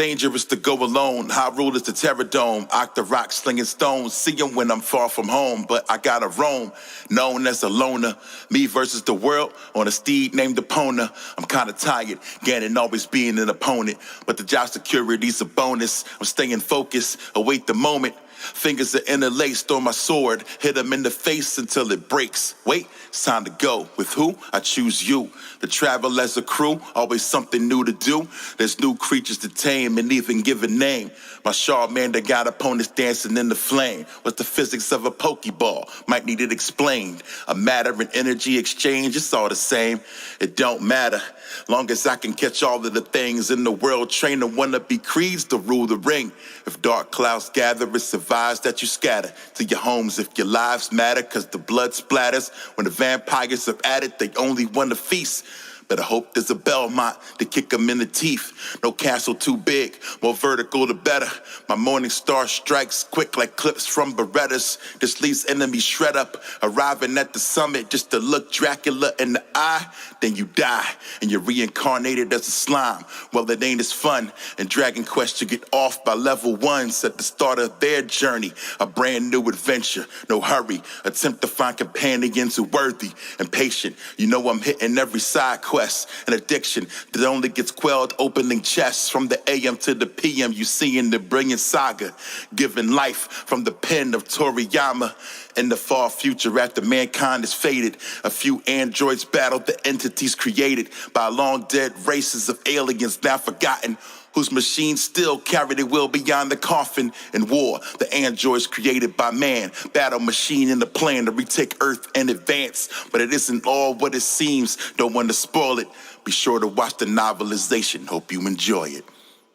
Dangerous to go alone. High rule is the terror dome. Octa rock slinging stones. See 'em when I'm far from home, but I gotta roam. Known as a loner. Me versus the world on a steed named Epona. I'm kinda tired, Gannon always being an opponent. But the job security's a bonus. I'm staying focused, await the moment. Fingers are interlaced on my sword. Hit him in the face until it breaks. Wait, it's time to go. With who? I choose you. To travel as a crew, always something new to do. There's new creatures to tame and even give a name. My Charmander got opponents dancing in the flame. What's the physics of a Pokeball? Might need it explained. A matter and energy exchange, it's all the same. It don't matter. Long as I can catch all of the things in the world, train and wannabe creeds to rule the ring. If dark clouds gather, it's advised that you scatter to your homes if your lives matter, cause the blood splatters. When the vampires are at it, they only want to feast. Better hope there's a Belmont to kick them in the teeth. No castle too big, more vertical the better. My morning star strikes quick like clips from Berettas. This leaves enemies shred up, arriving at the summit just to look Dracula in the eye. Then you die, and you're reincarnated as a slime. Well, it ain't as fun. In Dragon Quest, you get off by level 1s at the start of their journey. A brand new adventure, no hurry. Attempt to find companions who worthy and patient. You know I'm hitting every side quest. An addiction that only gets quelled opening chests. From the AM to the PM, you see in the brilliant saga, giving life from the pen of Toriyama. In the far future, after mankind is faded, a few androids battled the entities created by long dead races of aliens now forgotten, whose machines still carry their will beyond the coffin. In war, the androids created by man, battle machine in the plan to retake Earth and advance. But it isn't all what it seems, don't want to spoil it. Be sure to watch the novelization, hope you enjoy it.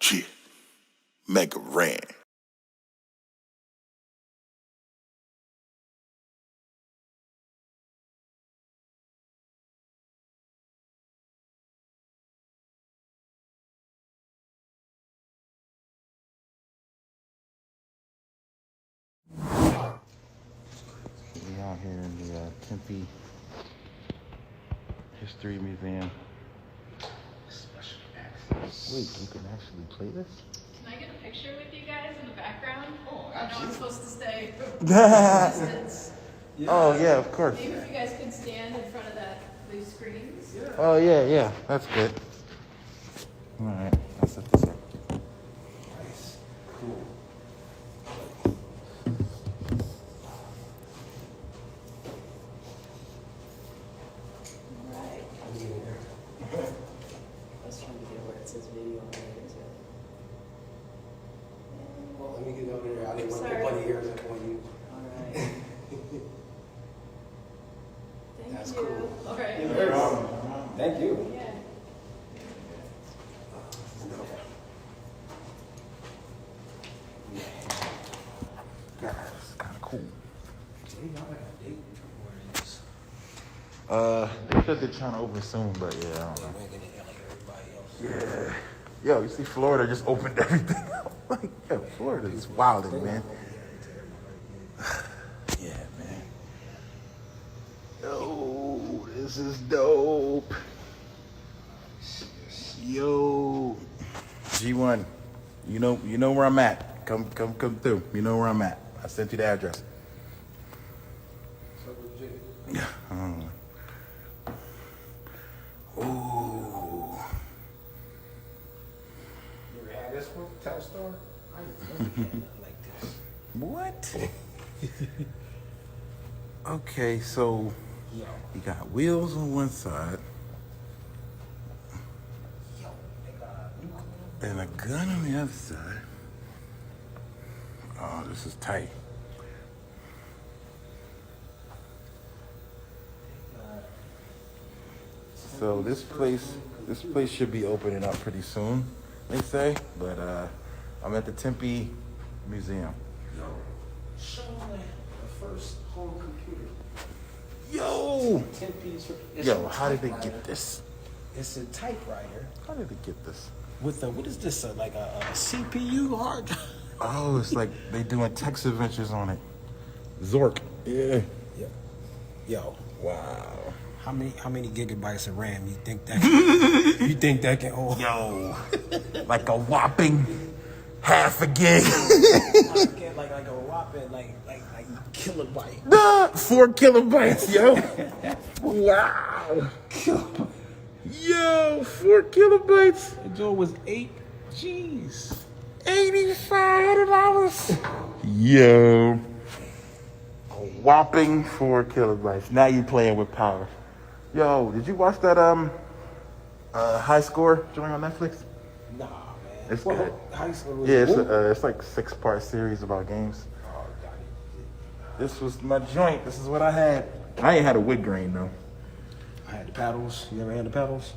Cheer. Mega Ran. We out here in the Tempe History Museum. Wait, you can actually play this? Can I get a picture with you guys in the background? Oh, absolutely. I know I'm supposed to stay distance. Oh yeah, of course. Maybe if you guys could stand in front of these screens. Yeah. Oh yeah, that's good. All right, I'll set this up. Nice. Cool. Right. Let's try to get where it says video on there. Well, let me get over there. I didn't want to Sorry. put my ears up on you. Alright. Thank That's you. cool. Alright. Thank you. Yeah. That's kind of cool. Jay, y'all got a date for this. They said they're trying to open soon, but yeah, I don't know. We're gonna get like everybody else. Yeah. Yo, you see Florida just opened everything up. Like, yo, Florida is wilding, man. Yeah, man. Yo, this is dope. Yo. G1, you know where I'm at. Come through. You know where I'm at. I sent you the address. So, Jay, Yeah. Ooh. you ever had this one? Tell a story? I ain't never had nothing like this. What? Okay, so Yo, you got wheels on one side yo, they got nuclear. and a gun on the other side. Oh, this is tight. So this place should be opening up pretty soon, they say. But I'm at the Tempe Museum. Yo, show them the first home computer. Yo! Tempe's. Yo, how did they get this? It's a typewriter How did they get this? with a, what is this, like a CPU hard drive? Oh, it's like they doing text adventures on it. Zork. Yeah. Yo, Wow. How many gigabytes of RAM you think that can hold? Yo, like a whopping half a gig. like a whopping like kilobyte. Nah, 4 kilobytes, yo. Wow. Yo, 4 kilobytes. That joint was 8 G's. $8,500. Yo. A whopping 4 kilobytes. Now you playing with power. Yo, did you watch that High Score joint on Netflix? Nah, man. It's good. High school was Yeah, it's like 6-part series about games. This was my joint. This is what I had. I ain't had a wood grain though. I had the paddles. You ever had the paddles?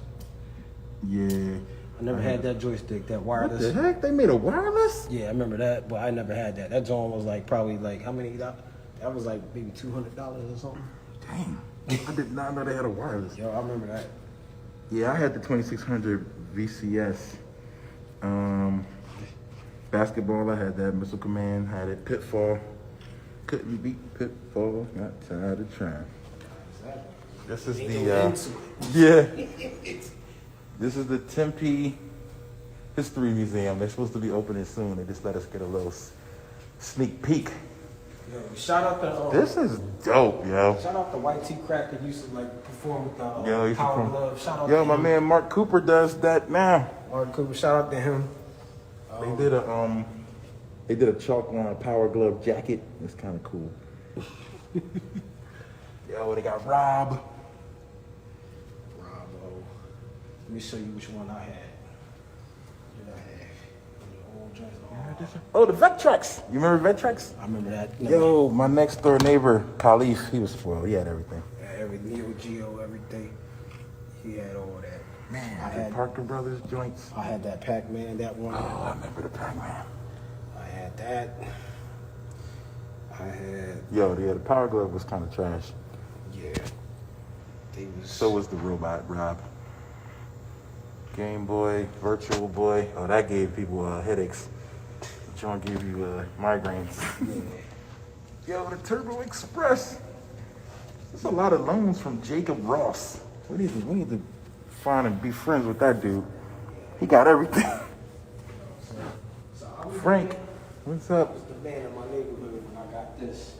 Yeah. I never had that joystick, that wireless. What the heck? They made a wireless? Yeah, I remember that, but I never had that. That joint was like probably like how many? That was like maybe $200 or something. Dang. I did not know they had a wireless. Yo, I remember that. Yeah, I had the 2600 VCS. Basketball, I had that. Missile Command, had it. Pitfall. Couldn't beat Pitfall. Not tired of trying. This is This is the Tempe History Museum. They're supposed to be opening soon. They just let us get a little sneak peek. Yo, shout out to This is dope, yo. shout out to White T Crack that used to like perform with Yo, Power Glove. Shout out yo, to my him. man Mark Cooper does that now. Mark Cooper. Shout out to him. They did a chalk line Power Glove jacket. It's kind of cool. Yo, they got Rob. Bravo. Let me show you which one I had. What I had. The old joints. Oh, the Vectrex. You remember Vectrex? I remember that. Yo, my next door neighbor, Khalif, he was spoiled. He had everything. Every Neo Geo, everything. He had all that. Man, I the had Parker Brothers joints. I had that Pac-Man, that one. Oh, I remember the Pac-Man. I had that. I had, Yo, yeah, the Power Glove was kind of trash. yeah. They was. So was the robot, Rob. Game Boy, Virtual Boy. Oh, that gave people headaches. John gave you migraines. Yo, the Turbo Express. There's a lot of loans from Jacob Ross. We need to find and be friends with that dude. He got everything. Frank, what's up? I was the man in my neighborhood when I got this.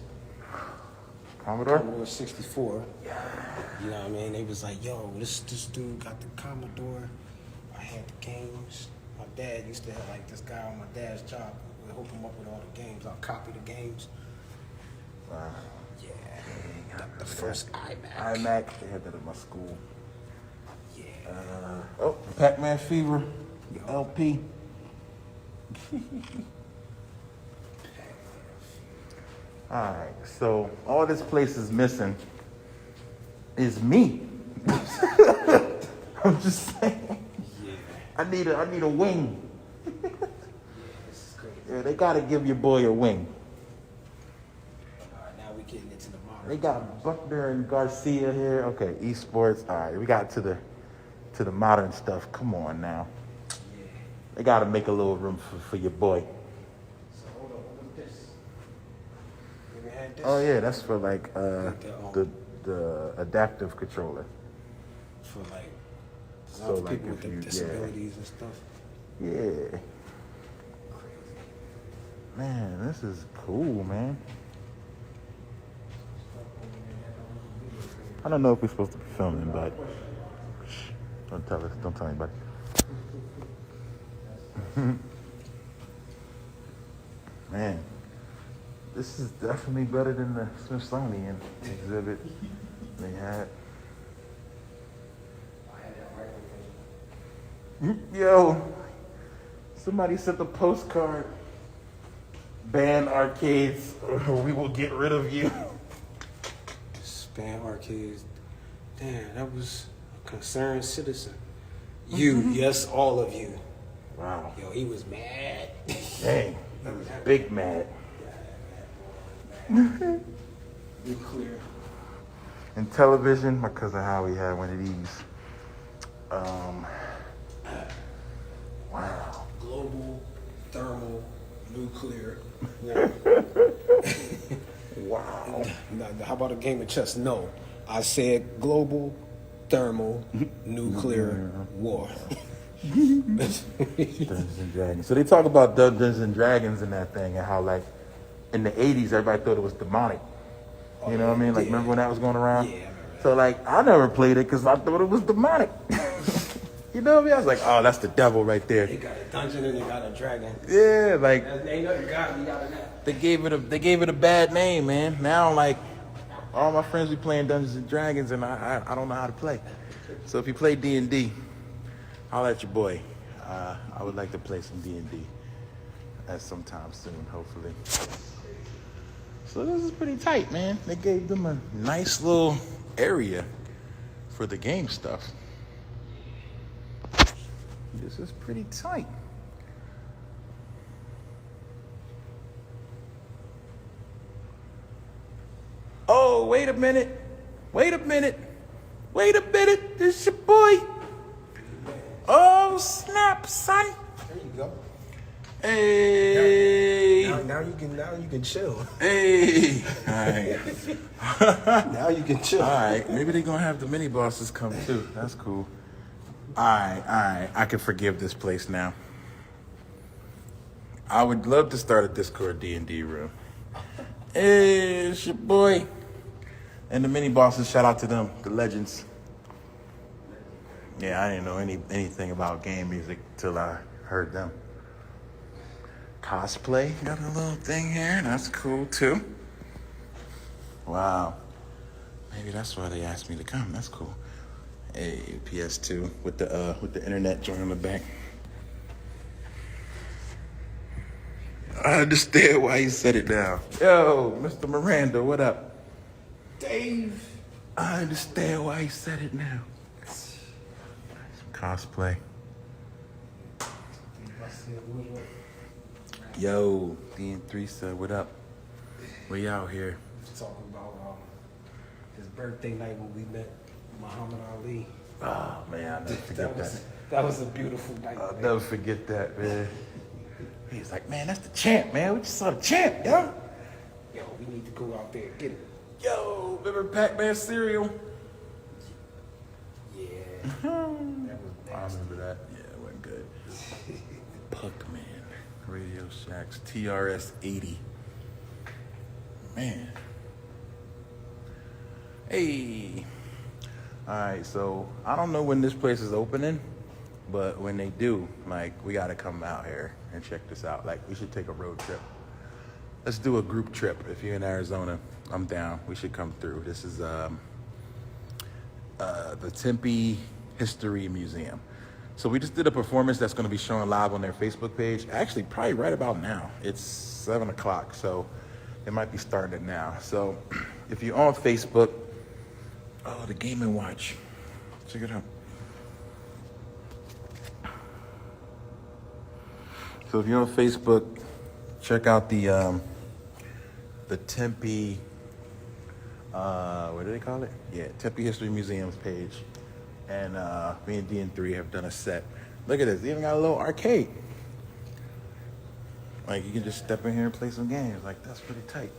Commodore? Commodore 64. You know what I mean? They was like, yo, this dude got the Commodore. I had the games. My dad used to have like this guy on my dad's job. We'd hook him up with all the games. I'll copy the games. Wow. Yeah. Got the first iMac. iMac, they had that at my school. Yeah. Oh, Pac-Man Fever, LP. All right, so all this place is missing is me. I'm just saying. Yeah. I need a wing. This is crazy. Yeah, they gotta give your boy a wing. All right, now we getting into the modern. They got Buckner and Garcia here. Okay, esports. All right, we got to the modern stuff. Come on now. Yeah. They gotta make a little room for your boy. So hold on, what was this? You ever had this? Oh yeah, that's for like the adaptive controller. For like, So, like, people with if you- disabilities and stuff. Yeah. Man, this is cool, man. I don't know if we're supposed to be filming, but shh, don't tell us. Don't tell anybody. Man, this is definitely better than the Smithsonian exhibit they had. Yo, somebody sent a postcard. Ban arcades or we will get rid of you. Span arcades. Damn, that was a concerned citizen. You, yes, all of you. Wow. Yo, he was mad. Dang, he was big mad. Be clear. In television, my cousin Howie had one of these. Wow. Global, thermal, nuclear. Yeah. Wow. Now, how about a game of chess? No. I said global thermal nuclear war. Dungeons and Dragons. So they talk about Dungeons and Dragons and that thing, and how like in the 80s everybody thought it was demonic. You know what I mean? Like remember when that was going around? Yeah, I remember that. So like I never played it because I thought it was demonic. You know what I mean? I was like, oh, that's the devil right there. They got a dungeon and they got a dragon. Yeah, like Ain't nothing God, you got a that. they gave it a bad name, man. Now like all my friends be playing Dungeons and Dragons, and I don't know how to play. So if you play D&D, holler at your boy. I would like to play some D&D at some time soon, hopefully. So this is pretty tight, man. They gave them a nice little area for the game stuff. This is pretty tight. Oh, wait a minute. Wait a minute. Wait a minute. This your boy. Oh, snap, son. There you go. Hey. Now you can chill. Hey. All right. Now you can chill. All right. Maybe they're going to have the mini bosses come too. That's cool. All right. I can forgive this place now. I would love to start a Discord D&D room. Hey, it's your boy. And the mini bosses, shout out to them, the legends. Yeah, I didn't know anything about game music till I heard them. Cosplay, got a little thing here. That's cool too. Wow. Maybe that's why they asked me to come. That's cool. Hey, PS2 with the internet joint on the back. I understand why you set it down. Yo, Mr. Miranda, what up? Dave. I understand why you said it now. Cosplay. Yo, D&3 said, what up? We out here. Talking about his birthday night when we met Muhammad Ali. Oh, man, I'll never forget that. That was a beautiful night. I'll man. never forget that, man. He's like, man, that's the champ, man. We just saw the champ, yo. Yo, we need to go out there and get it. Yo, remember Pac-Man cereal? Yeah. I remember that. Yeah, it wasn't good. Puckman, Radio Shacks, TRS 80. Man. Hey. All right, so I don't know when this place is opening, but when they do, like, we got to come out here and check this out. Like, we should take a road trip. Let's do a group trip. If you're in Arizona, I'm down. We should come through. This is the Tempe History Museum. So we just did a performance that's going to be showing live on their Facebook page. Actually, probably right about now. It's 7 o'clock, so it might be starting it now. So if you're on Facebook, oh, the Game & Watch. Check it out. So if you're on Facebook, check out the Tempe, what do they call it? Yeah, Tempe History Museum's page. And me and D&3 have done a set. Look at this, they even got a little arcade. Like, you can just step in here and play some games. Like, that's pretty tight.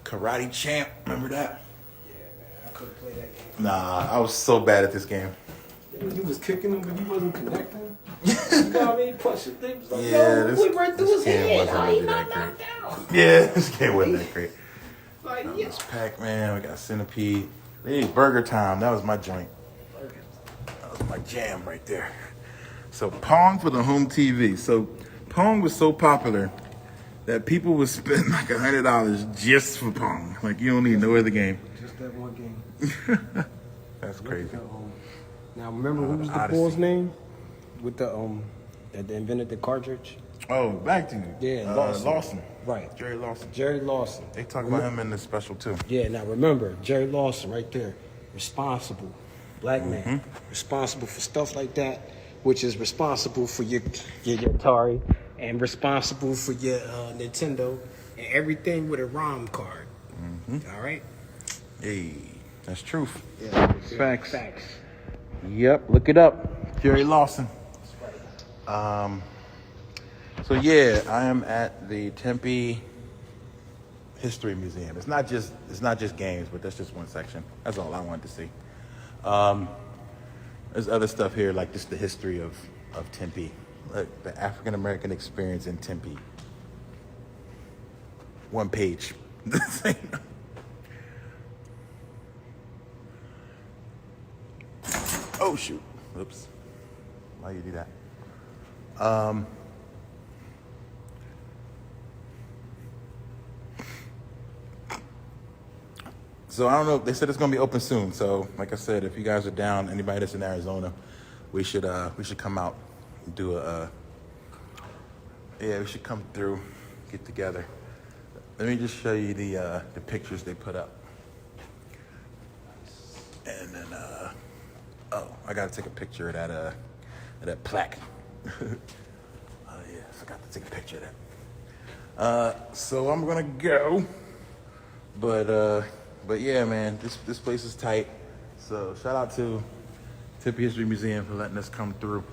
Karate Champ, remember that? Yeah, man. I couldn't play that game. Nah, I was so bad at this game. You was kicking him, but you wasn't connecting. You know what I mean? Pushing things. Like, Yeah, yo, we right through his game head. wasn't How really he not that knocked great. down? Yeah, this game wasn't that great. Like, That yeah. was Pac-Man, we got Centipede. Hey, Burger Time, that was my joint. That was my jam right there. So Pong for the home TV. So Pong was so popular that people would spend like $100 just for Pong. Like, you don't need no other game. Just that one game. That's crazy. Now remember who was the Odyssey. boy's name with the that invented the cartridge? Oh, back to you. Yeah, Lawson. Right. Jerry Lawson. Jerry Lawson. They talk about him in the special too. Yeah, now remember, Jerry Lawson right there, responsible, black man, Mm-hmm. responsible for stuff like that, which is responsible for your Atari and responsible for your Nintendo and everything with a ROM card. Mm-hmm. All right? Hey, that's truth. Yeah. Facts. Facts. Yep, look it up. Jerry Lawson. So yeah, I am at the Tempe history museum. It's not just games, but that's just one section. That's all I wanted to see. There's other stuff here, like just the history of Tempe, like the African American experience in Tempe. One page. Oh shoot! Oops. Why you do that? So I don't know. They said it's gonna be open soon. So like I said, if you guys are down, anybody that's in Arizona, we should come out and do we should come through, get together. Let me just show you the pictures they put up. And then I gotta take a picture of that plaque. Yeah, I forgot to take a picture of that. So I'm gonna go. But yeah, man, this place is tight. So shout out to Tempe History Museum for letting us come through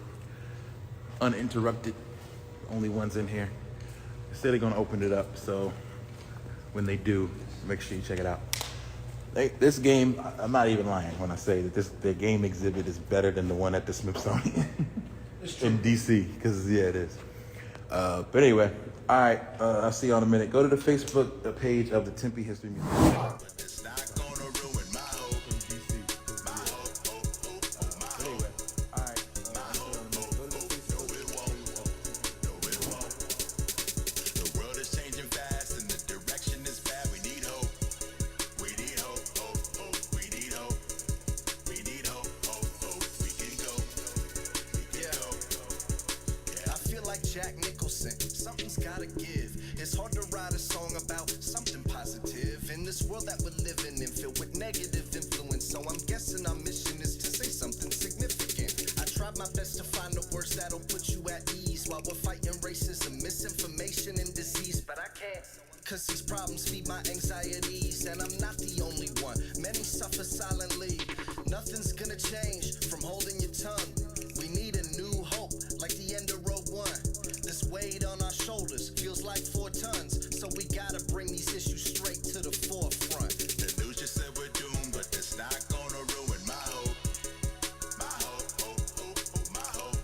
uninterrupted. Only ones in here. They said they're gonna open it up, so when they do, make sure you check it out. This game, I'm not even lying when I say that the game exhibit is better than the one at the Smithsonian in DC, because yeah, it is. But anyway, all right, I'll see you in a minute. Go to the Facebook page of the Tempe History Museum. Something's gotta give. It's hard to write a song about something positive in this world that we're living in, filled with negative influence. So I'm guessing our mission is to say something significant. I tried my best to find the words that'll put you at ease while we're fighting racism, misinformation, and disease. But I can't, cause these problems feed my anxieties, and I'm not the only one. Many suffer silently. Nothing's gonna change from holding your tongue. We need a new hope, like the end of Road One. This weight on our shoulders feels like 4 tons, so we gotta bring these issues straight to the forefront. The news just said we're doomed, but that's not gonna ruin my hope. My hope, hope, hope, hope, my hope.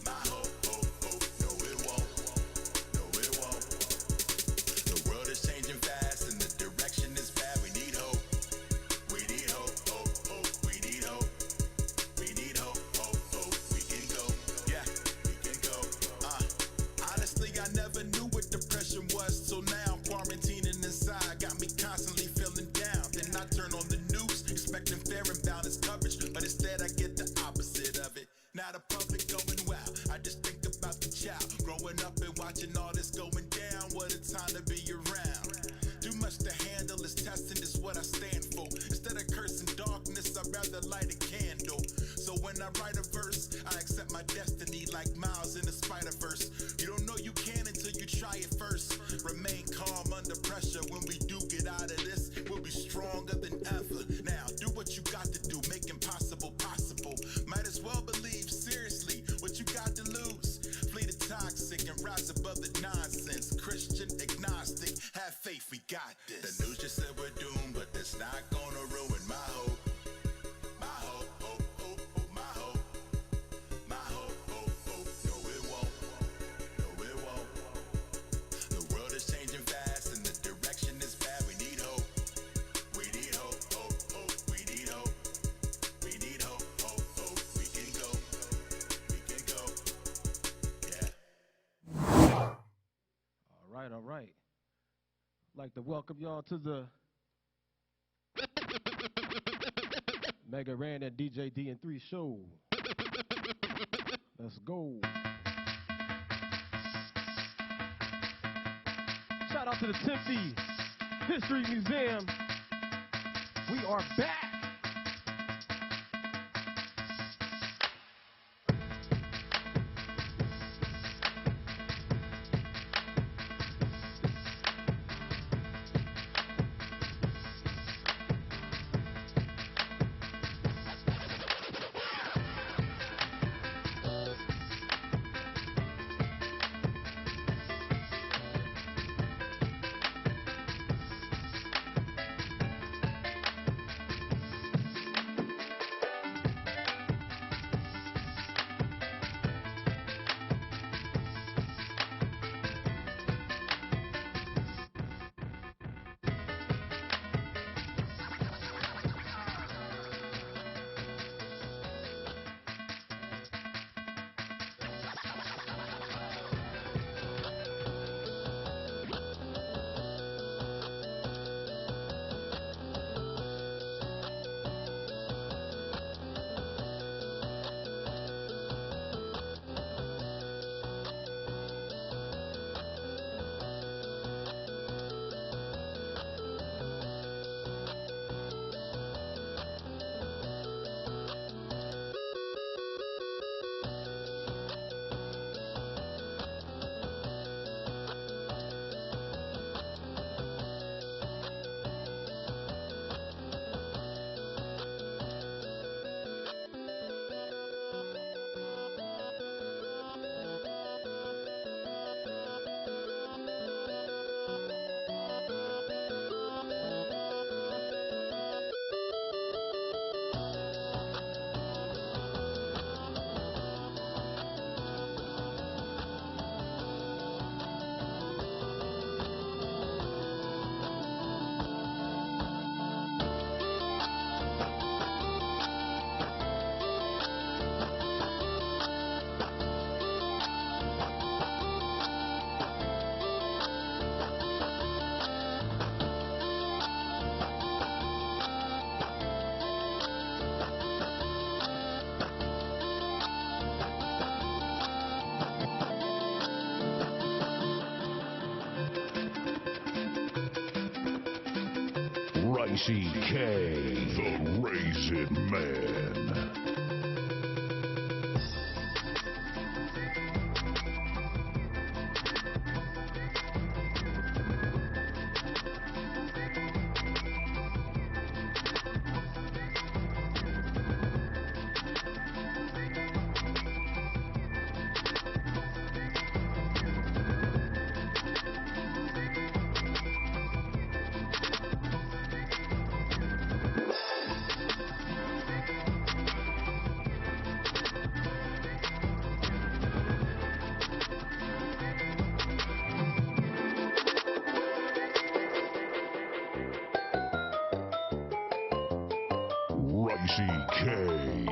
My hope, hope, hope, no it won't. No it won't. The world is changing fast and the direction is bad. We need hope. We need hope, hope, hope. We need hope. We need hope, hope, hope. We can go. Yeah, we can go. Honestly, I never knew what depression was till now. Quarantining inside got me constantly feeling down. Then I turn on the news, expecting fair and balanced coverage, but instead I get the opposite of it. Now the public going wild. I just think about the child growing up and watching all this going down. What a time to be around. Too much to handle. This testing is what I stand for. Instead of cursing darkness, I'd rather light a candle. So when I write a verse, I accept my destiny like Miles in the Spider-Verse. You don't know you can until you try it first. Remain calm under pressure. When we do get out of this, we'll be stronger than ever. Now, do what you got to do, make impossible possible. Might as well believe seriously what you got to lose. Flee the toxic and rise above the nonsense. Christian, agnostic, have faith, we got this. The news just said we're doomed, but that's not gonna ruin my hope. My hope, hope, hope, hope, my hope. My hope, hope, hope, no it won't. No it won't. The world is changing fast and the direction is bad. We need hope. We need hope, hope, hope. We need hope. We need hope, hope, hope. We can go. We can go. Yeah. All right. I'd like to welcome y'all to the Mega Ran and DJ D&3 show. Let's go. Shout out to the Tempe History Museum. We are back. CK, the Raisin Man. CK.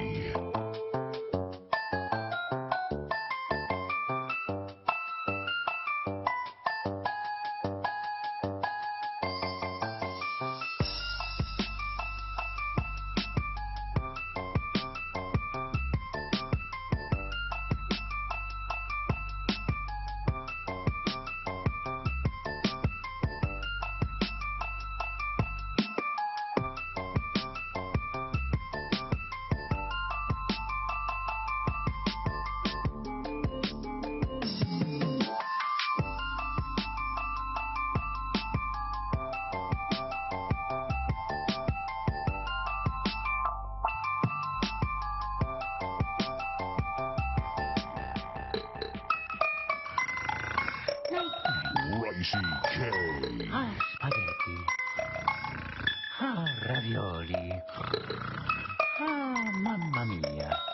CK. Ah, spaghetti. Ah, ravioli. Ah, mamma mia.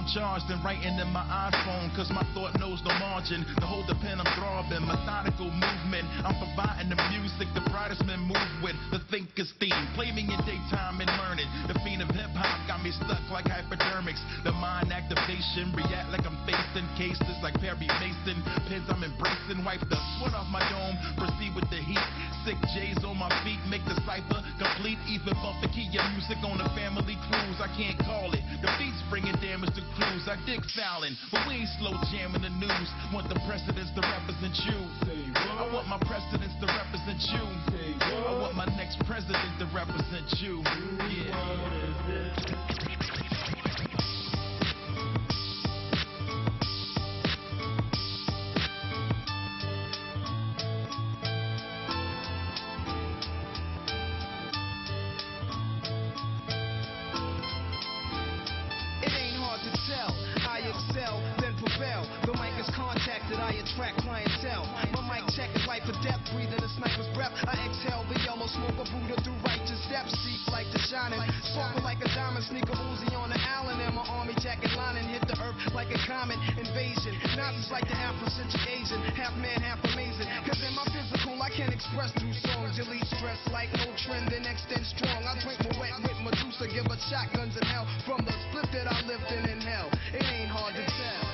I'm charged and writing in my iPhone, cause my thought knows no margin. To hold the pen, I'm throbbing, methodical movement. I'm providing the music the brightest men move with. The thinker's theme, play me in daytime and learning. The fiend of hip hop got me stuck like hypodermics. The mind activation, react like I'm facing cases like Perry Mason. Pins I'm embracing, wipe the sweat off my dome, proceed with the heat. Sick J's on my feet, make the cipher complete. Even bump the key of music on a family cruise. I can't call it. The beats bringing damage to crews. I dig fouling, but we ain't slow jamming the news. Want the presidents to represent you. I want my presidents to represent you. I want my next president to represent you. Yeah. It ain't hard to tell. I excel, then prevail. The mic is contacted, I attract clientele. My mic check is life or death, breathing a sniper's breath. I exhale the yellow smoke of Buddha through righteous steps. Deep like the shining, sparkle like a diamond. Sneaker Uzi on the island, and my army jacket lining hit the earth like a comet invasion. Nazis like the Afrocentric Asian, half man, half amazing. Cause in my physical, I can express through songs. Delete stress like no trend and extend strong. I drink my wet with Medusa, give her shotguns in hell from the split that I lived in hell. It ain't hard to tell.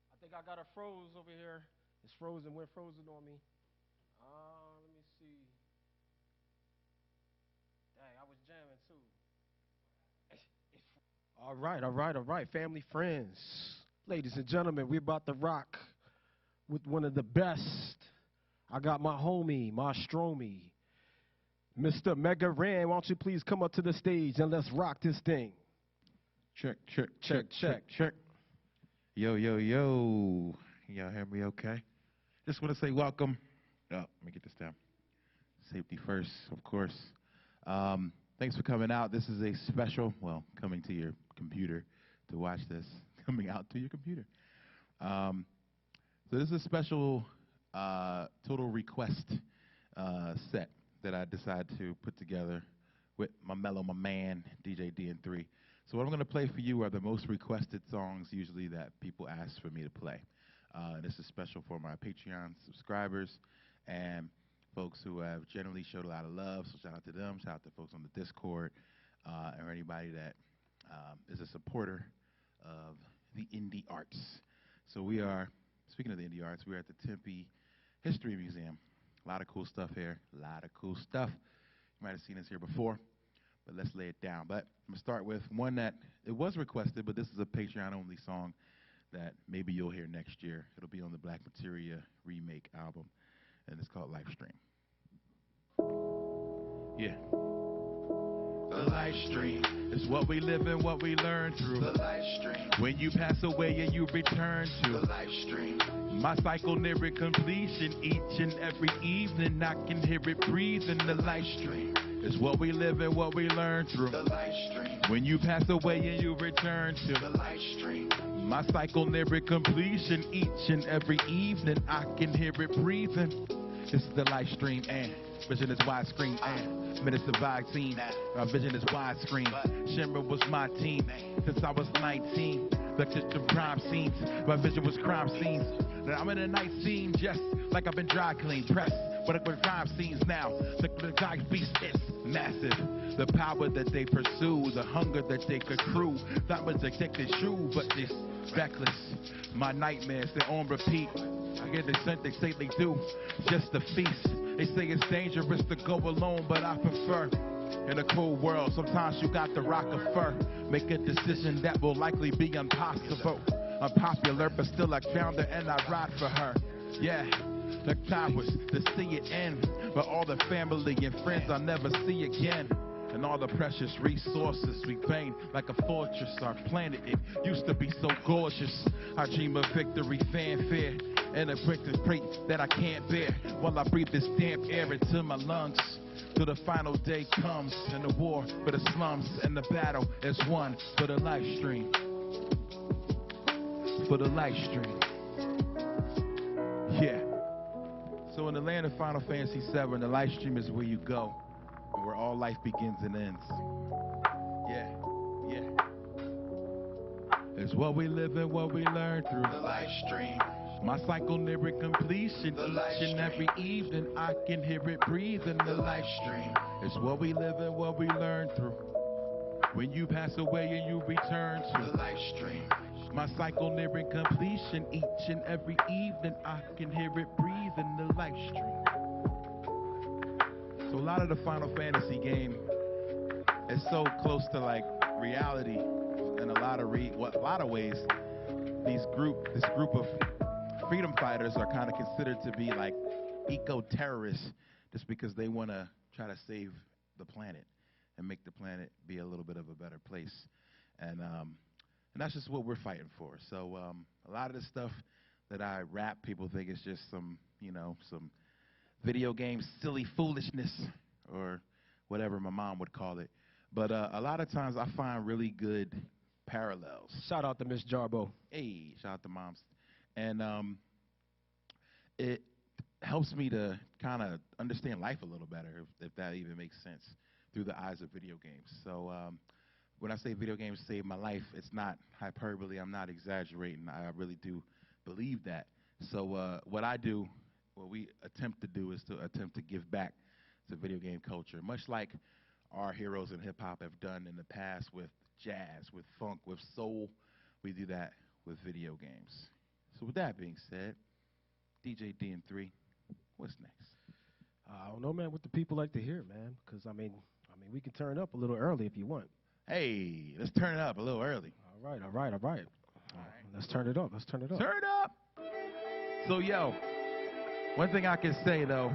I think I got it froze over here. It's frozen, went frozen on me. Let me see. Dang, I was jamming too. All right, family, friends, ladies and gentlemen, we're about to rock with one of the best. I got my homie, my Stromie, Mr. Mega Ran. Why don't you please come up to the stage and let's rock this thing. Check. Yo. Y'all hear me okay? Just want to say welcome. Oh, let me get this down. Safety first, of course. Thanks for coming out. This is a special, well, coming to your computer. to watch this coming out to your computer. So this is a special total request set that I decided to put together with my man, DJ D&3. So what I'm going to play for you are the most requested songs usually that people ask for me to play. This is special for my Patreon subscribers and folks who have generally showed a lot of love. So shout out to them, shout out to folks on the Discord, or anybody that is a supporter of the indie arts. So we are, speaking of the indie arts, we're at the Tempe History Museum. A lot of cool stuff here, a lot of cool stuff. You might have seen this here before, but let's lay it down. But I'm going to start with one that it was requested, but this is a Patreon-only song that maybe you'll hear next year. It'll be on the Black Materia remake album, and it's called Livestream. Yeah. The live stream is what we live and what we learn through. The live stream. When you pass away and you return to the live stream. My cycle near completion each and every evening. I can hear it breathe in the live stream. It's what we live and what we learn through. The live stream. When you pass away and you return to the live stream. My cycle near completion each and every evening. I can hear it breathing. This is the live stream and vision is widescreen and minutes of vaccine. My vision is widescreen. Shimmer was my team since I was 19. Lectured to crime scenes. My vision was crime scenes. Now I'm in a night scene just like I've been dry clean. Press, but with crime scenes now. The dark beast is massive. The power that they pursue, the hunger that they accrue. That was addicted true, but this reckless. My nightmares, they're on repeat. I get the scent they say they do, just a feast. They say it's dangerous to go alone, but I prefer. In a cool world, sometimes you got to rock a fur. Make a decision that will likely be impossible. Unpopular, but still I found her and I ride for her. Yeah, the time was to see it end. But all the family and friends I'll never see again. And all the precious resources we gain like a fortress. Our planet, it used to be so gorgeous. I dream of victory, fanfare, and a brick to break that I can't bear. While I breathe this damp air into my lungs. Till the final day comes and the war for the slums and the battle is won for the live stream. For the live stream. Yeah. So in the land of Final Fantasy VII, the live stream is where you go. Where all life begins and ends. Yeah, yeah. It's what we live and what we learn through the live stream. My cycle near completion each and every evening. I can hear it breathe in the live stream. It's what we live and what we learn through. When you pass away and you return to the live stream. My cycle near completion each and every evening. I can hear it breathe in the live stream. So a lot of the Final Fantasy game is so close to like reality in a lot of ways. This group of freedom fighters are kind of considered to be like eco-terrorists just because they want to try to save the planet and make the planet be a little bit of a better place. And that's just what we're fighting for. So a lot of the stuff that I rap, people think it's just some video game silly foolishness or whatever my mom would call it. But a lot of times I find really good parallels. Shout out to Miss Jarbo. Hey, shout out to moms. And it helps me to kind of understand life a little better, if that even makes sense, through the eyes of video games. So when I say video games saved my life, it's not hyperbole. I'm not exaggerating. I really do believe that. So what we attempt to do is to attempt to give back to video game culture, much like our heroes in hip-hop have done in the past with jazz, with funk, with soul. We do that with video games. So with that being said, DJ D&3, what's next? I don't know, man, what the people like to hear, man, because, I mean, we can turn up a little early if you want. Hey, let's turn it up a little early. All right. Let's turn it up. Turn it up. So, yo, one thing I can say, though,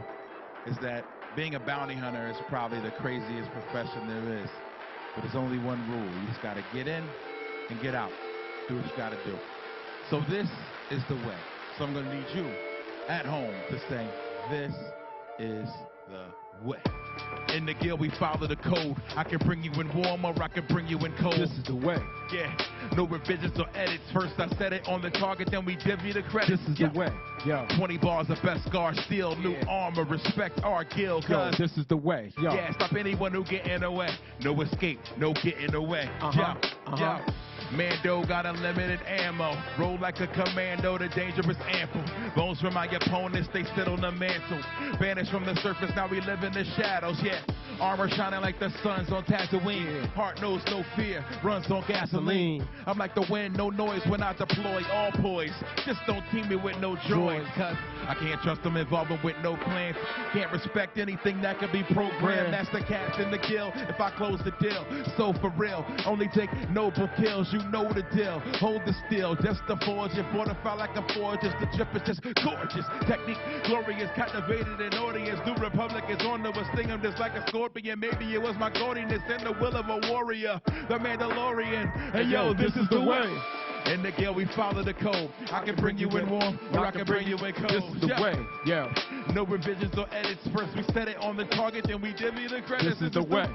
is that being a bounty hunter is probably the craziest profession there is. But there's only one rule. You just got to get in and get out. Do what you got to do. So this is the way. So I'm going to need you at home to say, this is the way. In the guild, we follow the code. I can bring you in warm or I can bring you in cold. This is the way. Yeah, no revisions or edits. First I set it on the target, then we divvy the credit. This is the way. Yo. 20 bars of best scar steel, new armor, respect our guild. Yo, this is the way. Yo. Yeah, stop anyone who get in the way. No escape, no getting away. Yo. Mando got unlimited ammo. Roll like a commando, the dangerous ample. Bones from my opponents, they sit on the mantle. Vanished from the surface, now we live in the shadows, yeah. Armor shining like the suns on Tatooine. Heart knows no fear, runs on gasoline. I'm like the wind, no noise when I deploy, all poise. Just don't team me with no joys, cause I can't trust them involvement with no plans. Can't respect anything that could be programmed. That's the cats in the guild if I close the deal. So for real, only take noble kills, you know the deal. Hold the steel, just to forge it, fortify like a fortress. The drip is just gorgeous. Technique glorious, captivated an audience. New Republic is on the sting him just like a scorpion. Maybe it was my gaudiness and the will of a warrior, the Mandalorian. Hey yo, this is the way. In the guild, we follow the code. I can bring you in warm, or I can bring you in cold. This is the way. Yeah. No revisions or edits. First we set it on the target, then we divvy the credits. This is the way.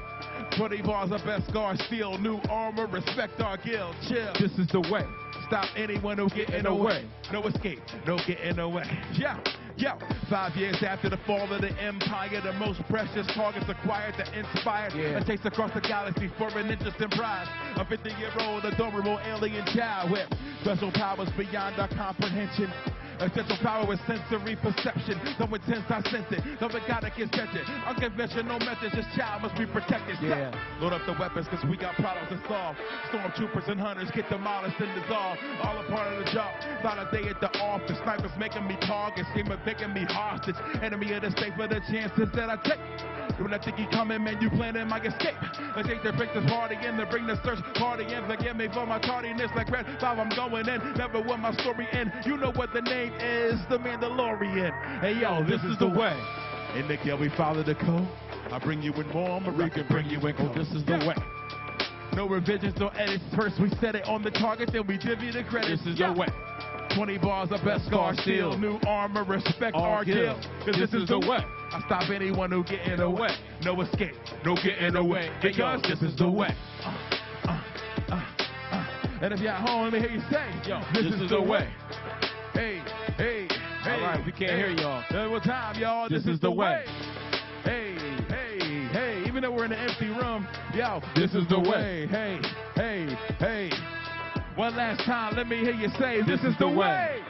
20 bars of best guard steel, new armor, respect our guild. Chill. This is the way. Stop anyone who get in the way. No escape, no getting away. Yeah. Yo, 5 years after the fall of the empire, the most precious targets acquired that inspired a chase across the galaxy for an interest in prize. A 50-year-old adorable alien child with special powers beyond our comprehension. Essential power with sensory perception. No intense, I sense it. No exotic is touch it. Unconventional methods, this child must be protected. Yeah. Load up the weapons, cause we got problems to solve. Stormtroopers and hunters get demolished and dissolved. All a part of the job. Thought a day at the office. Snipers making me targets. Scheming making me hostage. Enemy of the state for the chances that I take. When I think he coming, man, you planning my escape. Let's take the break this party in, to bring the search party in. Forgive me for my tardiness, like Red 5, I'm going in. Never will my story end. You know what the name is, the Mandalorian. Hey yo, this is the way. In the guild, we follow the code. I bring you in warm, or I can bring you in cold. This is the way. No revisions or edits. First we set it on the target, then we divvy the credits. This is the way. 20 bars of best scar steel, new armor, respect our guild. Cause this is the way. I stop anyone who get in the way. No escape, no getting away. Because this is the way. And if you're at home, let me hear you say, yo, this is the way. Hey, hey, hey. All right, we can't hear y'all. One more time, y'all. This is the way. Hey, hey, hey. Even though we're in an empty room, yo, this is the way. Hey, hey, hey. One last time, let me hear you say, this is the way.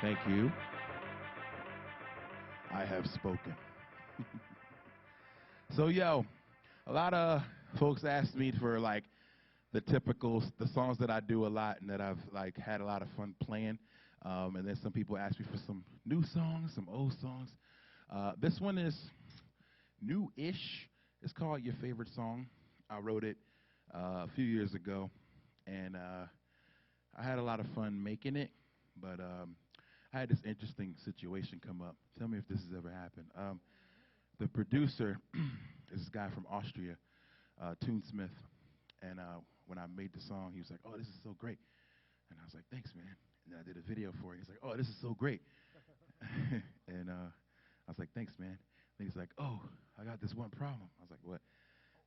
Thank you. I have spoken. So, yo, a lot of folks ask me for, like, the songs that I do a lot and that I've, like, had a lot of fun playing. And then some people ask me for some new songs, some old songs. This one is new-ish. It's called Your Favorite Song. I wrote it a few years ago. And I had a lot of fun making it, but I had this interesting situation come up. Tell me if this has ever happened. The producer is this guy from Austria, Toonsmith, and when I made the song, he was like, "Oh, this is so great," and I was like, "Thanks, man." And then I did a video for it. He's like, "Oh, this is so great," and I was like, "Thanks, man." And he's like, "Oh, I got this one problem." I was like, "What?"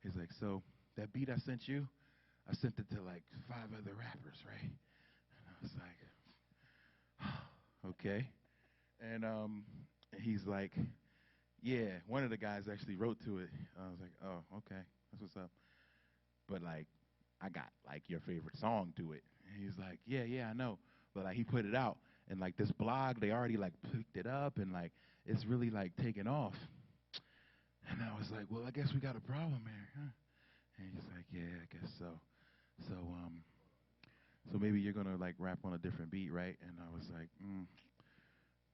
He's like, "So that beat I sent you, I sent it to like 5 other rappers, right?" And I was like, okay. And he's like, yeah, one of the guys actually wrote to it. I was like, oh, okay, that's what's up. But like, I got like your favorite song to it. And he's like, yeah, I know. But like, he put it out, and like this blog, they already like picked it up, and like it's really like taken off. And I was like, well, I guess we got a problem here, huh? And he's like, yeah, I guess so. So maybe you're gonna like rap on a different beat, right? And I was like,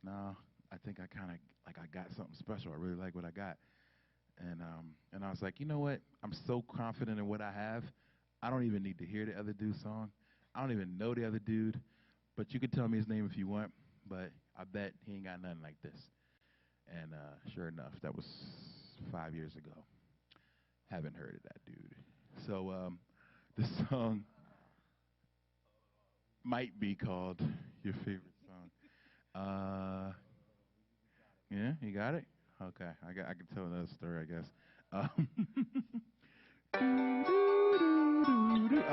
nah, I think I kind of like I got something special. I really like what I got. And I was like, you know what? I'm so confident in what I have. I don't even need to hear the other dude's song. I don't even know the other dude, but you can tell me his name if you want. But I bet he ain't got nothing like this. And sure enough, that was 5 years ago. Haven't heard of that dude. So the song might be called Your Favorite Song. Yeah, you got it? Okay, I can tell another story, I guess. I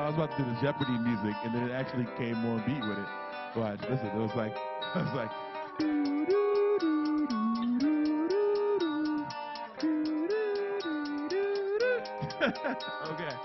was about to do the Jeopardy music, and then it actually came on beat with it. Watch, listen, it was like, I was like. Okay.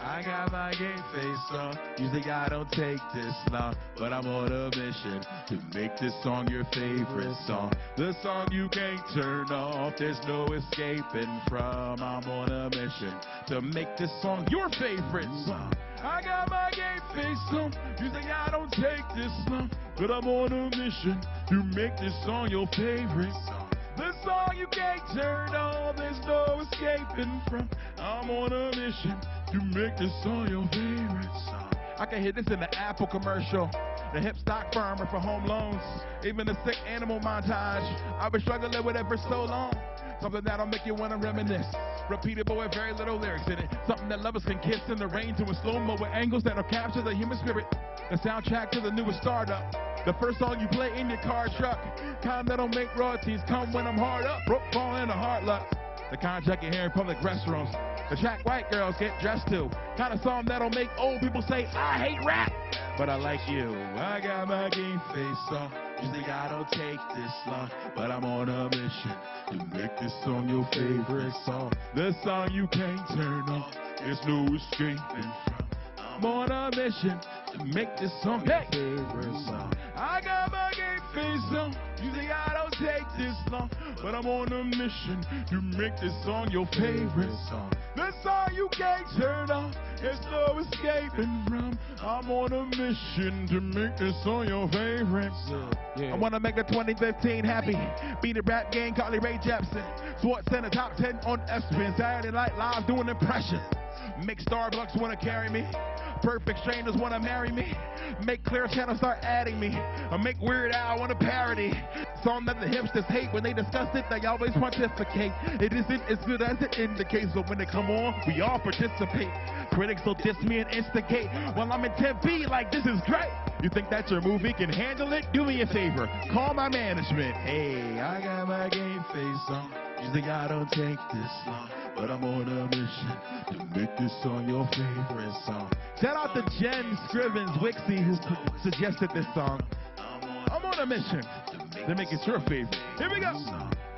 I got my game face on. Usually I don't take this long, but I'm on a mission to make this song your favorite song. The song you can't turn off, there's no escaping from. I'm on a mission to make this song your favorite song. I got my game face on. Usually I don't take this long, but I'm on a mission to make this song your favorite song. The song you can't turn on, there's no escaping from. I'm on a mission to make this song your favorite song. I can hear this in the Apple commercial, the hip stock farmer for home loans, even the sick animal montage. I've been struggling with it for so long. Something that'll make you want to reminisce. Repeatable with very little lyrics in it. Something that lovers can kiss in the rain to a slow-mo with angles that'll capture the human spirit. The soundtrack to the newest startup. The first song you play in your car truck. Kind that'll make royalties come when I'm hard up. Broke, falling into hard luck. The kind track you hear in public restrooms. The track white girls get dressed to. Kind of song that'll make old people say, I hate rap. But I like you. I got my game face on. Usually I don't take this long, but I'm on a mission to make this song your favorite song. The song you can't turn off. There's no escaping from. I'm on a mission to make this song your favorite song. I got my game face on. Usually I don't take this long, but I'm on a mission to make this song your favorite song. The song you can't turn off, there's no escaping from. I'm on a mission to make this song your favorite song. I wanna make the 2015 happy. Beat the rap gang, Carly Rae Jepsen. Sports Center top 10 on ESPN. Saturday Night Live doing impressions. Make Starbucks wanna carry me. Perfect strangers wanna marry me. Make Clear Channel start adding me. Or make Weird Al wanna parody. Song that the hipsters hate when they discuss it, they always pontificate. It isn't as good as it indicates, but when they come on, we all participate. Critics will diss me and instigate while I'm in Tempe like this is great. You think that your movie can handle it? Do me a favor, call my management. Hey, I got my game face on. Usually I don't take this long, but I'm on a mission to make this song your favorite song. Shout out to Jen Scrivens Wixie who suggested this song. I'm on a mission to make it your favorite. Here we go.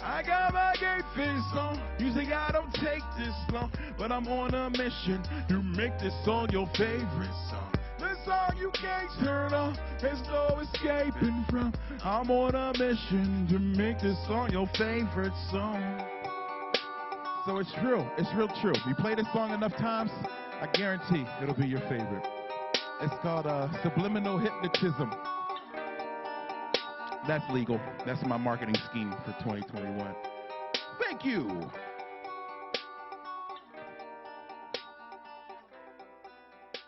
I got my game face on. Usually I don't take this long, but I'm on a mission to make this song your favorite song. The song you can't turn off, there's no escaping from. I'm on a mission to make this song your favorite song. So it's true. It's real true. If you play this song enough times, I guarantee it'll be your favorite. It's called subliminal hypnotism. That's legal. That's my marketing scheme for 2021. Thank you.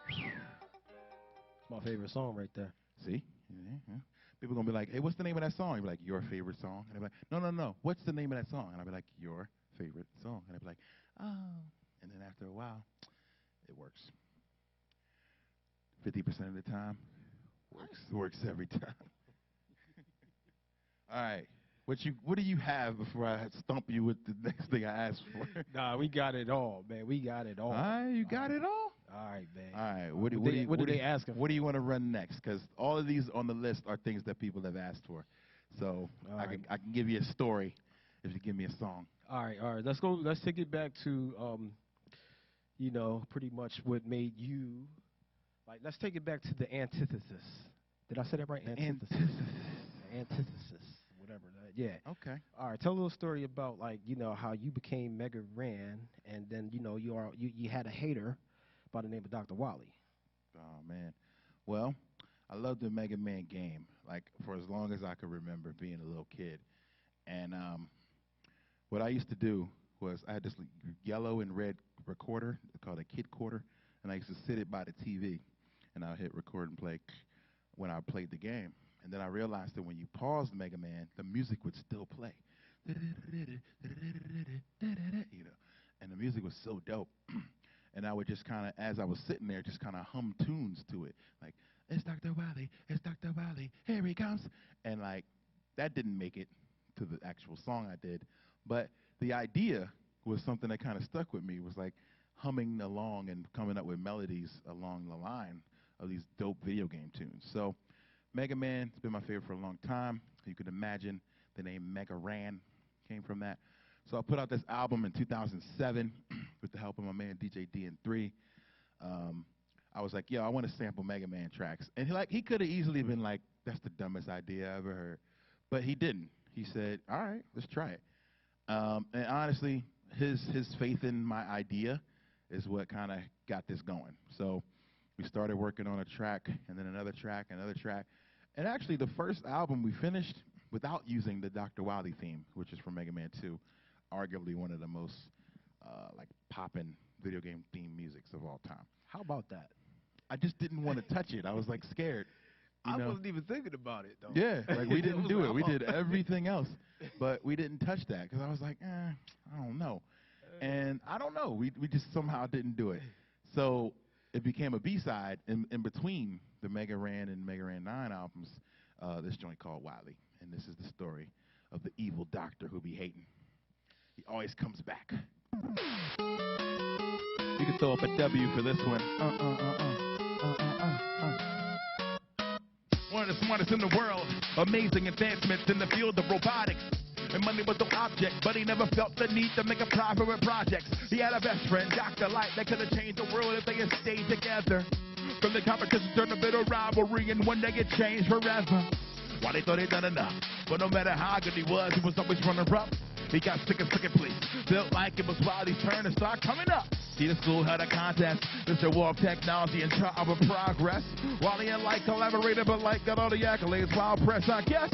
It's my favorite song right there. See? Yeah. People going to be like, hey, what's the name of that song? You'll be like, your favorite song? And they'll be like, no. What's the name of that song? And I'll be like, your favorite song. And they'll be like, oh. And then after a while, it works. 50% of the time, works every time. All right. What do you have before I stump you with the next thing I asked for? Nah, we got it all, man. We got it all. All right, you got it all? All right, man. All right. What are they asking for? What do you want to run next? Because all of these on the list are things that people have asked for. So I can give you a story if you give me a song. All right. Let's go. Let's take it back to, pretty much what made you. Like, let's take it back to the antithesis. Did I say that right? Antithesis. Antithesis. Whatever. Yeah. Okay. All right. Tell a little story about how you became Mega Ran, and then you had a hater by the name of Dr. Wally. Oh man. Well, I loved the Mega Man game, like for as long as I could remember being a little kid. And what I used to do was I had this yellow and red recorder called a kid quarter, and I used to sit it by the TV, and I'd hit record and play when I played the game. And then I realized that when you paused Mega Man, the music would still play. And the music was so dope. And I would just kind of, as I was sitting there, just kind of hum tunes to it. Like, it's Dr. Wily, here he comes. And like, that didn't make it to the actual song I did. But the idea was something that kind of stuck with me. Was like humming along and coming up with melodies along the line of these dope video game tunes. So Mega Man has been my favorite for a long time. You can imagine the name Mega Ran came from that. So I put out this album in 2007 with the help of my man DJ DN3. I was like, yo, I want to sample Mega Man tracks. And he could have easily been like, that's the dumbest idea I ever heard. But he didn't. He said, all right, let's try it. And honestly, his faith in my idea is what kind of got this going. So we started working on a track, and then another track, another track. And actually, the first album we finished without using the Dr. Wily theme, which is from Mega Man 2, arguably one of the most like poppin' video game theme musics of all time. How about that? I just didn't want to touch it. I was like scared. I wasn't even thinking about it, though. Yeah, like we didn't do it. We did everything else, but we didn't touch that because I was like, I don't know. And I don't know. We just somehow didn't do it. So it became a B-side in between the Mega Ran and Mega Ran 9 albums, this joint called Wily. And this is the story of the evil doctor who be hating. He always comes back. You can throw up a W for this one. One of the smartest in the world. Amazing advancements in the field of robotics. And money was no object, but he never felt the need to make a profit with projects. He had a best friend, Dr. Light, that could have changed the world if they had stayed together. From the competition turned a bit of rivalry, and one day it changed forever. Why they thought they'd done enough, but no matter how good he was always running rough. He got sick of second place, felt like it was Wiley's turn to start coming up. See, the school had a contest, Mr. War of Technology and Trial of Progress. Wiley and Light collaborated, but Light got all the accolades while press, I guess.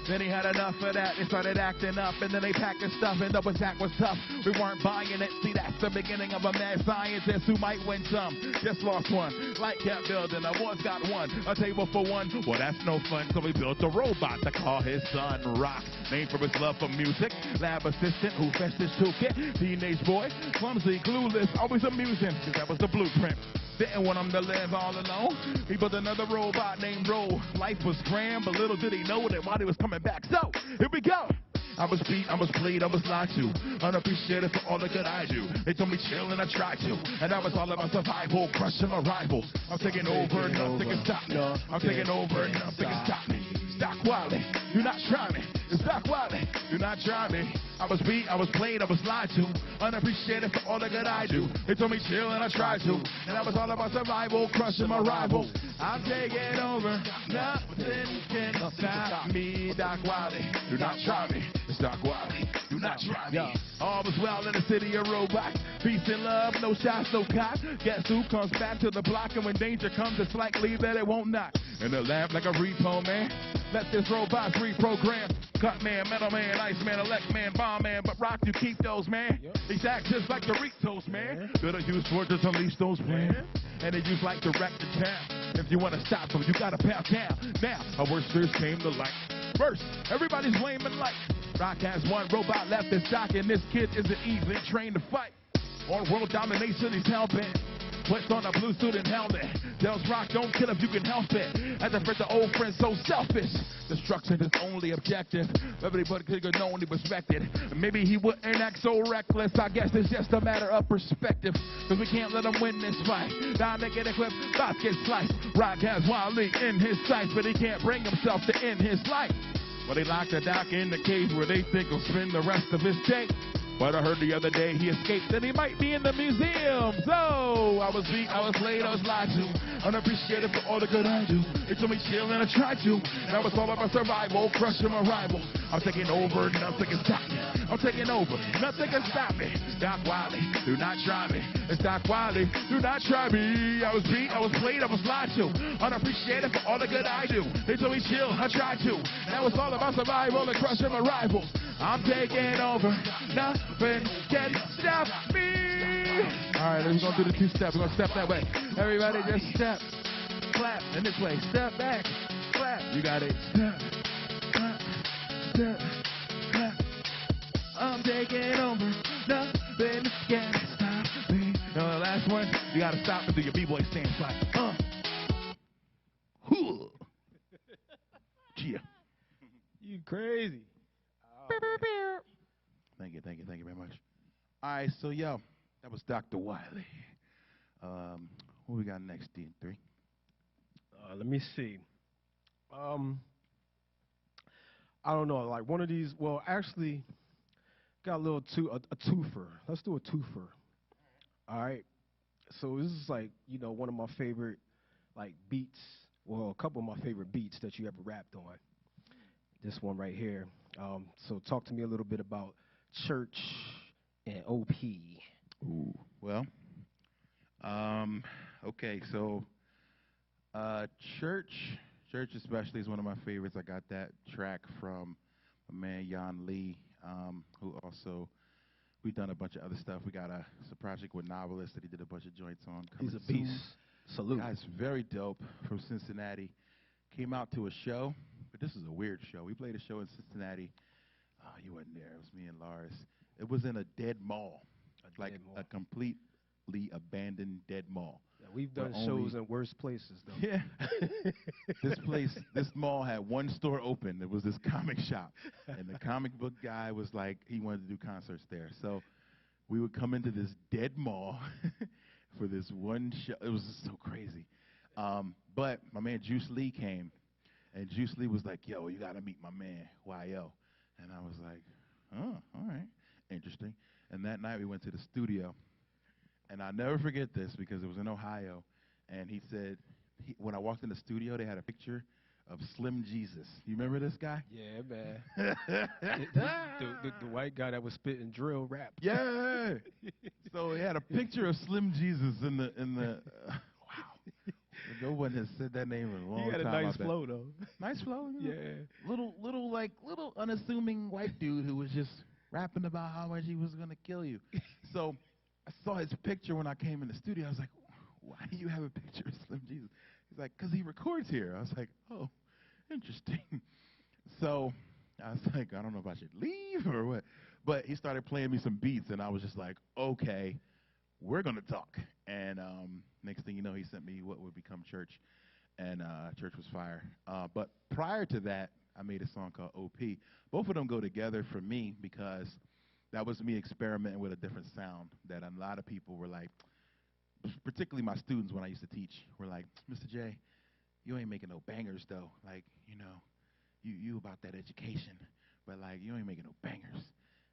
Then he had enough of that, they started acting up, and then they packed his stuff, and the attack was tough. We weren't buying it, see that's the beginning of a mad scientist who might win some, just lost one. Light kept building, awards got one, a table for one, well that's no fun, so we built a robot to call his son Rock, named for his love for music, lab assistant who fetched his toolkit, teenage boy, clumsy, clueless, always amusing, cause that was the blueprint. Didn't want him to live all alone. He built another robot named Ro. Life was grand, but little did he know that while he was coming back. So, here we go. I was beat, I was played, I was lied to. Unappreciated for all the good I do. They told me chill and I tried to. And that was all about survival, crushing my rivals. I'm taking over, nothing can stop me. I'm taking over, nothing can stop me. Doc Wily, do not try me. It's Doc Wily, do not try me. I was beat, I was played, I was lied to. Unappreciated for all the good I do. They told me chill and I tried to. And that was all about survival, crushing my rivals. I'm taking over, nothing can stop me. Doc Wily, do not try me. It's Doc Wily, do not try me. All was well in the city of robots. Peace and love, no shots, no cops. Guess who comes back to the block? And when danger comes, it's likely that it won't knock. In the lab like a repo man. Let this robot reprogram. Cut man, metal man, ice man, elect man, bomb man. But Rock, you keep those, man. These act just like Doritos, man. Better use for just unleash those plans. And they use like direct the town. If you want to stop them, you gotta pound down. Now, our worst fears came to light. First, everybody's lame and light. Rock has one robot left in stock, and this kid isn't easily trained to fight. On world domination, he's hell-bent. Puts on a blue suit and helmet. Tells Rock, don't kill if you can help it. As a friend, the old friend so selfish. Destruction is only objective. Everybody could know and he respected. Maybe he wouldn't act so reckless. I guess it's just a matter of perspective. Cause we can't let him win this fight. Down to get equipped, about to get sliced. Rock has Wily in his sights, but he can't bring himself to end his life. Well, they locked the doc in the cage where they think he'll spend the rest of his day. But I heard the other day he escaped and he might be in the museum. So I was beat, I was late, I was lied to. Unappreciated for all the good I do. They told me chill and I tried to. Now it's all about survival, crushing my rivals. I'm taking over, nothing can stop me. I'm taking over, nothing can stop me. Doc Wily, do not try me. It's Doc Wily, do not try me. I was beat, I was played, I was lied to. Unappreciated for all the good I do. They told me chill, I tried to. Now it's all about survival and crushing my rivals. I'm taking over, nothing can stop me. All right, we're going to do the two-step. We're going to step that way. Everybody just step, clap, and this way. Step back, clap. You got it. Step, clap, step, clap. I'm taking over, nothing can stop me. Now the last one, you got to stop and do your B-boy stance like, Yeah. You crazy. Thank you. Thank you very much. All right, so yo, that was Dr. Wiley. What we got next, D3? Let me see. I don't know, like one of these. Well, actually, got a little a twofer. Let's do a twofer. All right. So this is like one of my favorite like beats. Well, a couple of my favorite beats that you ever rapped on. This one right here. So talk to me a little bit about Church and OP. Ooh. Well, okay, so Church especially is one of my favorites. I got that track from my man Jan Lee, who also, we've done a bunch of other stuff. We got a project with Novelist that he did a bunch of joints on. He's a beast. Salute. Guy's very dope, from Cincinnati. Came out to a show, but this is a weird show. We played a show in Cincinnati. Oh, you weren't there. It was me and Lars. It was in a dead mall, a completely abandoned dead mall. Yeah, we've done shows in worse places, though. Yeah. This mall had one store open. It was this comic shop. And the comic book guy was like, he wanted to do concerts there. So we would come into this dead mall for this one show. It was just so crazy. But my man Juice Lee came, and Juice Lee was like, yo, you got to meet my man, Y.O. And I was like, oh, all right, interesting. And that night we went to the studio. And I'll never forget this because it was in Ohio. And he said, when I walked in the studio, they had a picture of Slim Jesus. You remember this guy? Yeah, man. the white guy that was spitting drill rap. Yeah. So he had a picture of Slim Jesus in the wow. No one has said that name in a long time. He had a nice flow, though. Nice flow? Yeah. Little unassuming white dude who was just rapping about how much he was going to kill you. So I saw his picture when I came in the studio. I was like, why do you have a picture of Slim Jesus? He's like, because he records here. I was like, oh, interesting. So I was like, I don't know if I should leave or what. But he started playing me some beats, and I was just like, okay, we're going to talk. And next thing you know, he sent me what would become Church, and Church was fire. But prior to that, I made a song called OP. Both of them go together for me because that was me experimenting with a different sound that a lot of people were like, particularly my students when I used to teach, were like, Mr. J, you ain't making no bangers, though. Like, you about that education, but, like, you ain't making no bangers.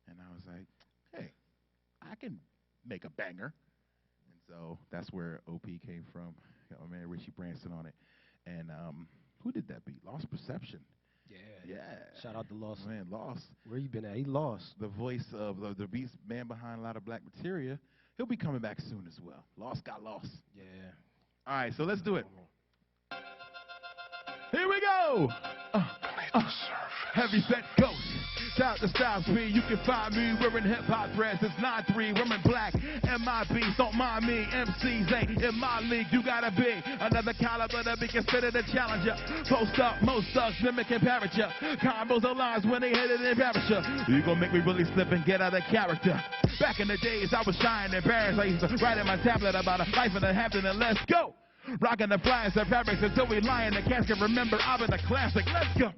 And I was like, hey, I can make a banger. And so that's where OP came from. Got my man Richie Branson on it. And who did that beat? Lost Perception. Yeah. Shout out to Lost. Man, Lost. Where you been at? He lost. The voice of the beast man behind a lot of black materia. He'll be coming back soon as well. Lost got lost. Yeah. All right, so let's do it. Here we go. Heavy set ghost. Shout out to Styles P. You can find me wearing hip-hop dress. It's 9-3, women black. MIBs, don't mind me. MCs ain't in my league. You gotta be another caliber to be considered a challenger. Post up, most thugs mimicking temperature. Combos of lines when they hit it in Parisher. You gon' make me really slip and get out of character. Back in the days, I was shy and embarrassed. I used to write in my tablet about a life in the Hampton and let's go. Rocking the flyers and fabrics until we lie in the casket. Remember, I've been a classic. Let's go.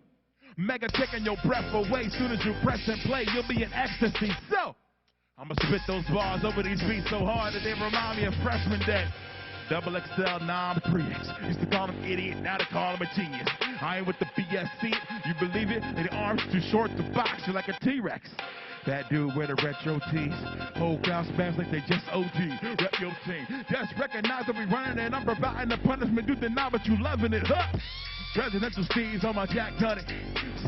Mega taking your breath away. Soon as you press and play, you'll be in ecstasy. So, I'ma spit those bars over these beats so hard that they remind me of freshman day. Double XL, now I'm 3X. Used to call him idiot, now they call him a genius. I ain't with the BS, see it? You believe it? And the arms too short to box you like a T-Rex. That dude wear the retro tees. Whole crowd spams like they just OG. Rep your team. Just recognize that we running and I'm providing the punishment. Do the now, but you loving it, huh? Presidential steeds on my Jack Dunny.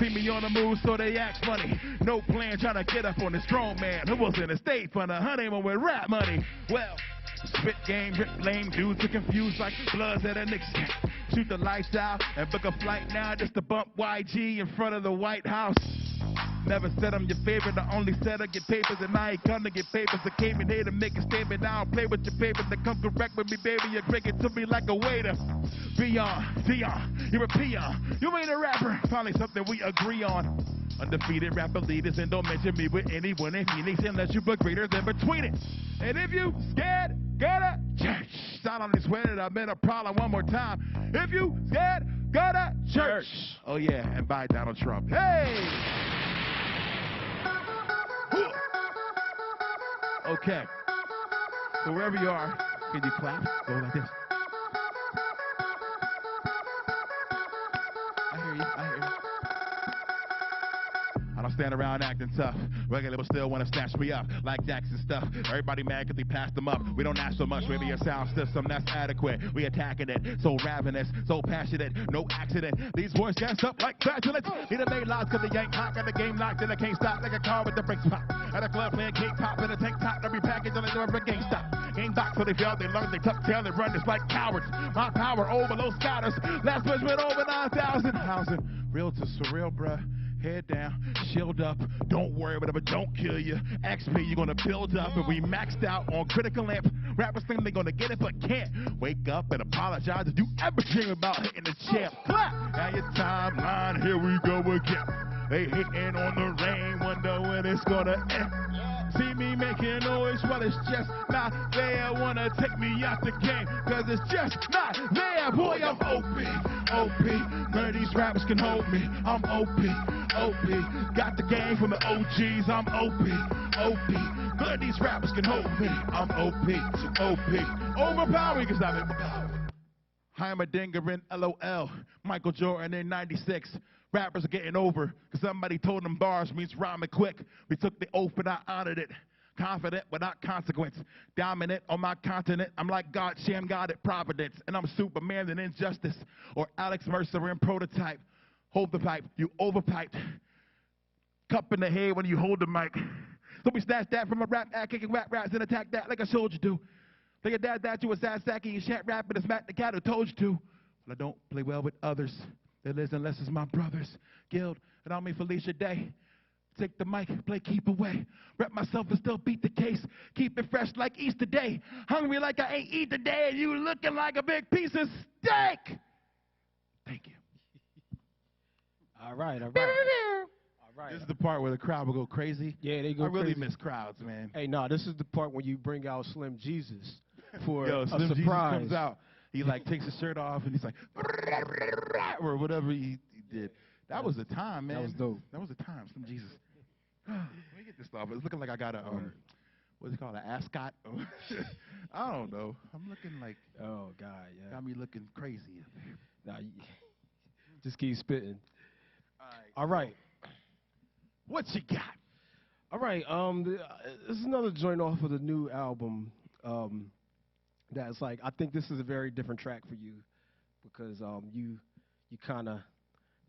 See me on the move, so they act funny. No plan, trying to get up on the strong man who was in a state for the honeymoon with rap money. Well, spit game, rip lame dudes are confused like bloods at a Knicks game. Shoot the lights out and book a flight now just to bump YG in front of the White House. Never said I'm your favorite, I only said I get papers, and I ain't come to get papers. I came in here to make a statement, I don't play with your papers. They come correct with me, baby, you drink it to me like a waiter. Beyond, Dion, you're a peon. You ain't a rapper, finally something we agree on. Undefeated rapper leaders, and don't mention me with anyone in Phoenix unless you put greater than between it. And if you scared, go to church. Sound on this way that I've been a problem one more time. If you scared, go to church. Oh yeah, and bye Donald Trump. Hey! Okay. So wherever you are, can you clap? Go like this. I hear you. I hear you. I don't stand around acting tough. Regular people still want to snatch me up like Dax and stuff. Everybody mad because they passed them up. We don't ask so much, maybe a sound system that's adequate. We attacking it, so ravenous, so passionate, no accident. These boys gas up like flatulence. Need a main lock because they ain't hot. Got the game locked and I can't stop like a car with the brakes pop. At a club playing K-pop in a tank top. Every package on the door for GameStop. Game box so they feel they learn, they tuck tail and run just like cowards. My power over those scouters. Last push went over 9,000. Housing, real to surreal, bruh. Head down, shield up, don't worry, whatever, don't kill you. XP, you're gonna build up, and we maxed out on critical amp. Rappers think they're gonna get it, but can't. Wake up and apologize if you ever dream about hitting the champ. Clap! Now your timeline, here we go again. They hating on the rain, wonder when it's gonna end. See me making noise, well it's just not there. Wanna take me out the game, cause it's just not there. Boy, I'm OP. None of these rappers can hold me. I'm OP. Got the game from the OGs, I'm OP. None of these rappers can hold me. I'm OP. Overpower, you can stop it. Heimerdinger in LOL. Michael Jordan in 96. Rappers are getting over because somebody told them bars means rhyming quick. We took the oath and I honored it. Confident without consequence. Dominant on my continent. I'm like God, sham God at Providence. And I'm Superman in Injustice. Or Alex Mercer in Prototype. Hold the pipe. You overpiped. Cup in the head when you hold the mic. So we snatch that from a rap act, kicking raps and attack that like a soldier do. Think your dad that you was ass sacking, you shan't rap and smack the cat who told you to. But I don't play well with others. That is unless it's my brothers. Guild, and I mean Felicia Day. Take the mic, play keep away. Rep myself and still beat the case. Keep it fresh like Easter Day. Hungry like I ain't eat today. And you looking like a big piece of steak. Thank you. All right. This is the part where the crowd will go crazy. Yeah, they go I really crazy. miss crowds, man. Hey, no, this is the part when you bring out Slim Jesus for Yo, a Slim Jesus surprise. comes out. He like takes his shirt off and he's like, or whatever he did. That was the time, man. That was dope. That was the time, Slim Jesus. Let me get this off. It's looking like I got a what's it called, an ascot? I don't know. I'm looking like, Oh God, yeah. got me looking crazy. Nah, just keep spitting. All All right. What you got? All right, this is another joint off of the new album. That's like, I think this is a very different track for you because you kind of,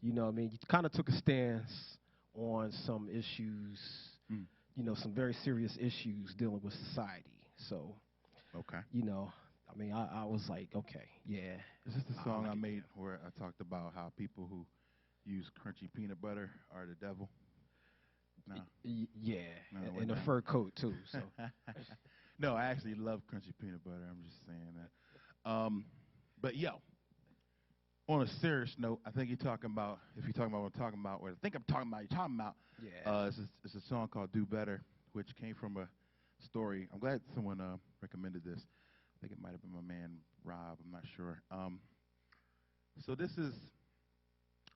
you know what I mean, you kind of took a stance on some issues, you know, some very serious issues dealing with society. So, Okay. you know, I mean, I was like, okay, yeah. Is this the song I made where I talked about how people who use crunchy peanut butter are the devil? No. Yeah, No, it in wasn't a that. fur coat too. So, No, I actually love crunchy peanut butter. I'm just saying that. But yo, on a serious note, I think you're talking about, if you're talking about what I'm talking about, or I think I'm talking about, you're talking about, yeah. it's a song called Do Better, which came from a story. I'm glad someone recommended this. I think it might have been my man, Rob. I'm not sure. So this is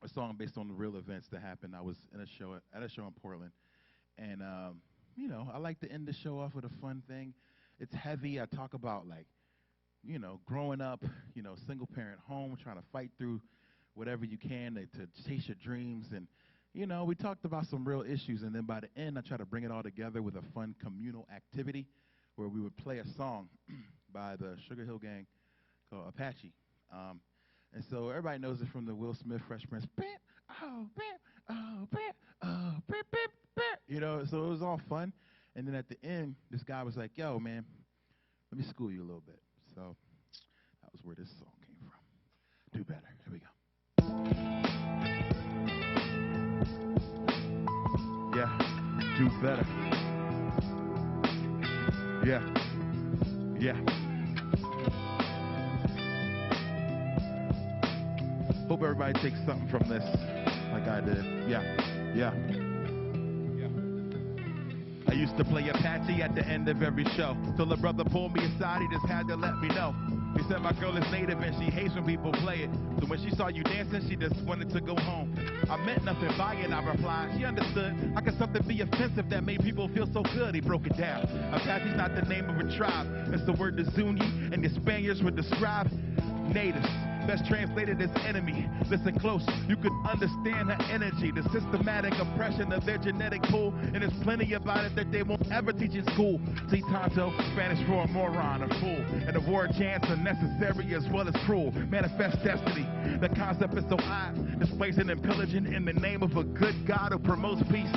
a song based on the real events that happened. I was in a show at a show in Portland, and you know, I like to end the show off with a fun thing. It's heavy. I talk about, like, you know, growing up, you know, single parent home, trying to fight through whatever you can to chase your dreams, and you know, we talked about some real issues, and then by the end, I try to bring it all together with a fun communal activity where we would play a song by the Sugar Hill Gang called Apache. And so everybody knows it from the Will Smith Fresh Prince. You know, so it was all fun. And then at the end, this guy was like, yo, man, let me school you a little bit. So that was where this song came from. Do Better. Here we go. Yeah, do better. Yeah. Hope everybody takes something from this, like I did. Yeah. I used to play Apache at the end of every show. Till a brother pulled me aside, he just had to let me know. He said my girl is native and she hates when people play it. So when she saw you dancing, she just wanted to go home. I meant nothing by it, I replied. She understood. How could something be offensive that made people feel so good? He broke it down. Apache's not the name of a tribe. It's the word Zuni, and the Spaniards would describe natives. Best translated as enemy. Listen close, you could understand her energy, the systematic oppression of their genetic pool, and there's plenty about it that they won't ever teach in school. See, Tonto, Spanish for a moron, a fool, and a war chants are necessary as well as cruel. Manifest destiny. The concept is so odd, displacing and pillaging in the name of a good God who promotes peace,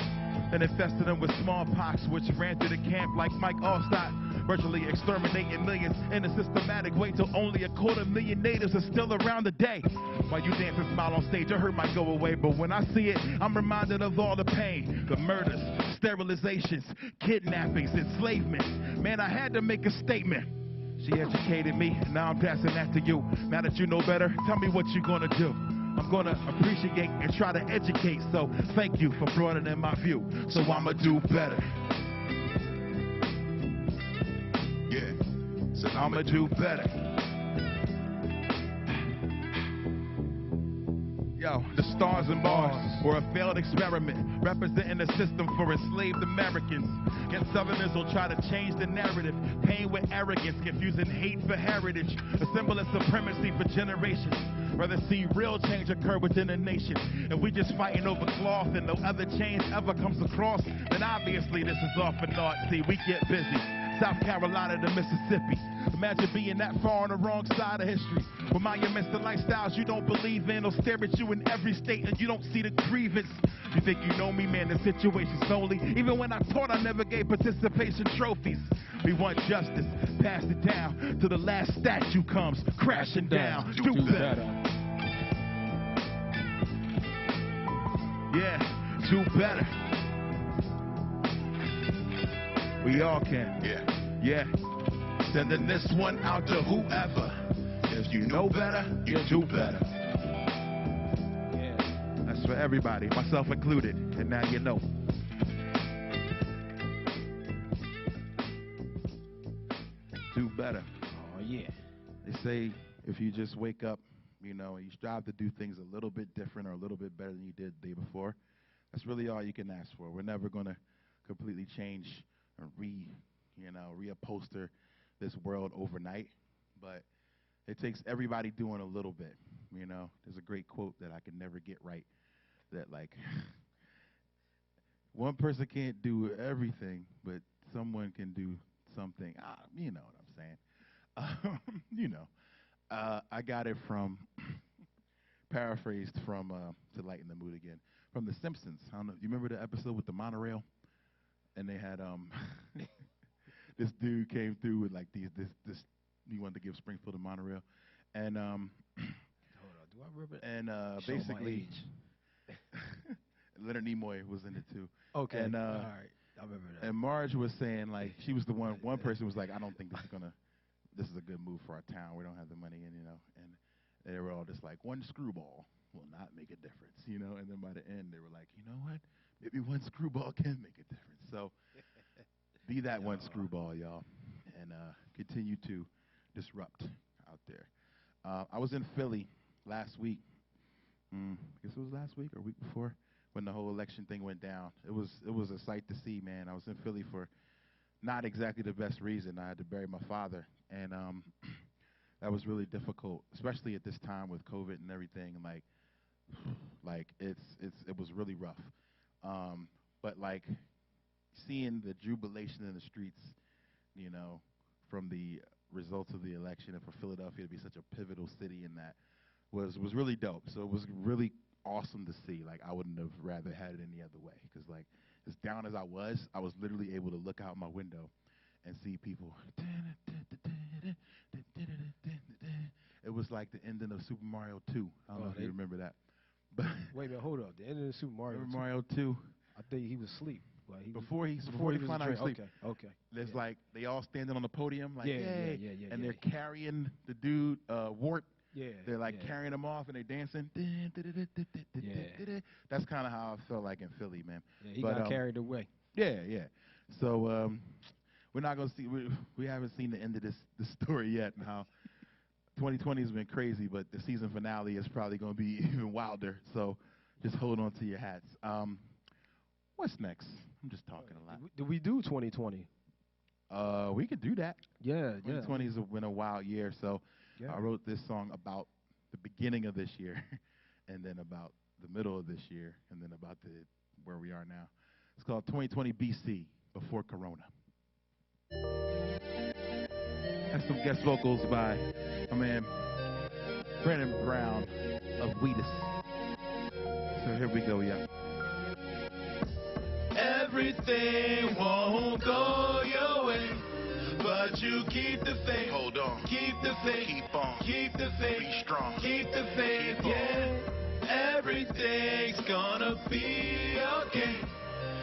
and infested them with smallpox, which ran through the camp like Mike Allstott, virtually exterminating millions in a systematic way till only 250,000 natives are still around today. While you dance and smile on stage, your hurt might go away, but when I see it, I'm reminded of all the pain, the murders, sterilizations, kidnappings, enslavement. Man, I had to make a statement. She educated me, now I'm passing that to you. Now that you know better, tell me what you're gonna do. I'm gonna appreciate and try to educate, so thank you for broadening my view. So I'ma do better. Yeah, so I'ma do better. Yo, the stars and bars were a failed experiment, representing a system for enslaved Americans. Yet Southerners will try to change the narrative, pain with arrogance, confusing hate for heritage, a symbol of supremacy for generations. Rather see real change occur within a nation. And we just fighting over cloth and no other change ever comes across, then obviously this is all for naught. See, we get busy. South Carolina to Mississippi. Imagine being that far on the wrong side of history. With monuments to lifestyles you don't believe in, or stare at you in every state and you don't see the grievance. You think you know me, man, the situation's lonely. Even when I taught, I never gave participation trophies. We want justice, pass it down till the last statue comes crashing down. Do better. Yeah, do better. We all can. Yeah. Sending this one out to whoever. If you know better, you do better. Yeah. That's for everybody, myself included. And now you know. Do better. Oh, yeah. They say if you just wake up, you know, and you strive to do things a little bit different or a little bit better than you did the day before, that's really all you can ask for. We're never going to completely change or reupholster this world overnight, but it takes everybody doing a little bit. You know, there's a great quote that I can never get right, that like one person can't do everything, but someone can do something. You know what I'm saying? I got it from paraphrased from to lighten the mood again, from The Simpsons. I don't know, you remember the episode with the monorail? And they had this dude came through with like this he wanted to give Springfield a monorail, and Hold on, do I remember? And Show my basically, age. Leonard Nimoy was in it too. Okay, And all right, I remember that. and Marge was saying like she was the one person was like, I don't think this is a good move for our town. We don't have the money, and and they were all just like, one screwball will not make a difference, And then by the end, they were like, you know what? Maybe one screwball can make a difference. So be that one screwball, y'all, and continue to disrupt out there. I was in Philly last week. I guess it was last week or week before when the whole election thing went down. It was a sight to see, man. I was in Philly for not exactly the best reason. I had to bury my father, and that was really difficult, especially at this time with COVID and everything. Like it was really rough. But like seeing the jubilation in the streets, from the results of the election, and for Philadelphia to be such a pivotal city in that was really dope. So it was really awesome to see. Like I wouldn't have rather had it any other way, because like as down as I was literally able to look out my window and see people. It was like the ending of Super Mario 2. I don't know if you remember that. But wait a minute, hold up. The end of the Super Mario. Super Mario 2. I think he was asleep. Like Before he found out he was asleep. Okay. There's like they all standing on the podium like yeah, and they're carrying the dude Wart. Yeah. They're like carrying him off and they're dancing. That's kind of how I felt like in Philly, man. Yeah, he got carried away. Yeah. So we're not gonna see. We haven't seen the end of this story yet, and how 2020 has been crazy, but the season finale is probably gonna be even wilder. So just hold on to your hats. What's next? I'm just talking a lot. Did we do 2020? We could do that. Yeah, 2020 has been a wild year, so yeah. I wrote this song about the beginning of this year, and then about the middle of this year, and then about where we are now. It's called 2020 BC, before Corona. Has some guest vocals by my man Brandon Brown of Wheatus. So here we go, yeah. Everything won't go your way, but you keep the faith. Hold on. Keep the faith. Keep on. Keep the faith. Be strong. Keep the faith. Yeah. Everything's gonna be okay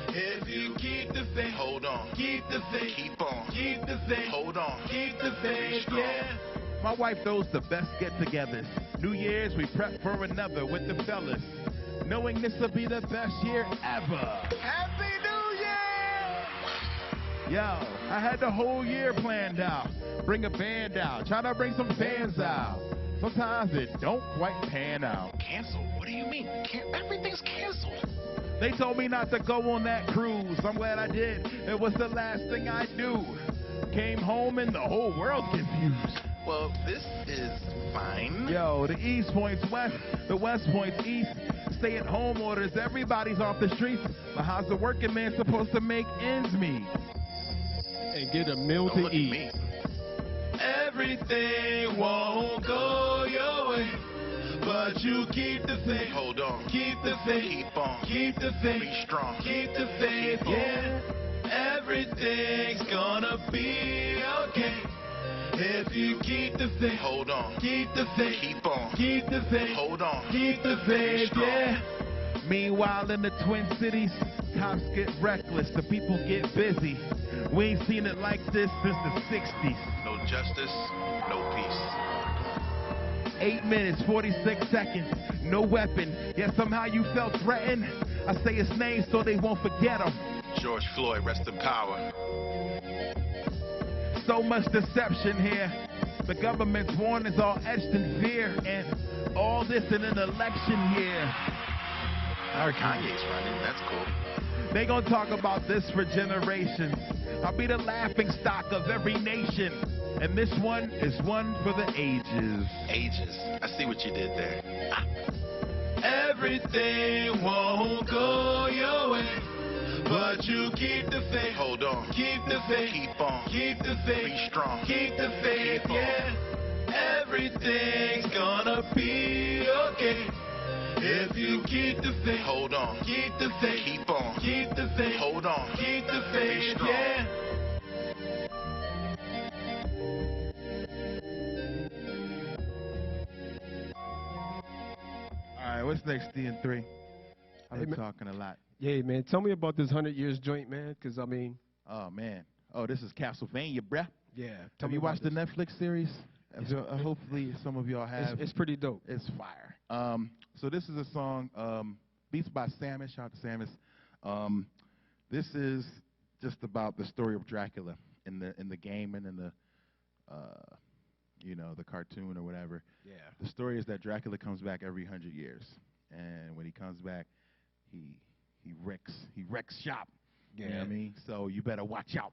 if you keep the faith. Hold on. Keep the faith. Keep on. Keep the faith. Hold on. Keep the faith. Yeah. My wife throws the best get-togethers. New Year's, we prep for another with the fellas, knowing this will be the best year ever. Happy New Year! Yo, I had the whole year planned out. Bring a band out, try to bring some fans out. Sometimes it don't quite pan out. Cancel? What do you mean? Everything's canceled. They told me not to go on that cruise. I'm glad I did. It was the last thing I do. Came home and the whole world's confused. Well, this is fine. Yo, the East points west, the West points east. Stay-at-home orders, everybody's off the streets. But how's the working man supposed to make ends meet? And get a meal Don't to look at eat. me. Everything won't go your way, but you keep the faith. Hold on. Keep the faith. Keep on. Keep the faith. Be strong. Keep the faith. Yeah. Everything's gonna be okay if you keep the faith. Hold on. Keep the faith. Keep on. Keep the faith. Hold on. Keep the faith. Yeah. Meanwhile, in the Twin Cities, cops get reckless, the people get busy. We ain't seen it like this since the 60s. No justice, no peace. 8 minutes, 46 seconds, no weapon, yet somehow you felt threatened. I say his name so they won't forget him. George Floyd, rest in power. So much deception here. The government's warning is all etched in fear, and all this in an election year. I heard Kanye's running, that's cool. They gonna talk about this for generations. I'll be the laughing stock of every nation. And this one is one for the ages. Ages. I see what you did there. Everything won't go your way, but you keep the faith. Hold on. Keep the faith. Keep on. Keep the faith. Be strong. Keep the faith. Yeah. Everything's gonna be okay if you keep the faith. Hold on. Keep the faith. Keep on. Keep the faith. Hold on. Keep the faith. Yeah. All right, what's next, D&3? I've been talking a lot. Yeah, man. Tell me about this 100 Years joint, man, because, I mean... Oh, man. Oh, this is Castlevania, bruh. Yeah. Have you watched the Netflix series? Hopefully some of y'all have. It's pretty dope. It's fire. So this is a song, beats by Samus. Shout out to Samus. This is just about the story of Dracula in the game and in the the cartoon or whatever. Yeah. The story is that Dracula comes back every 100 years, and when he comes back, he wrecks shop. Yeah. You know what I mean? So you better watch out.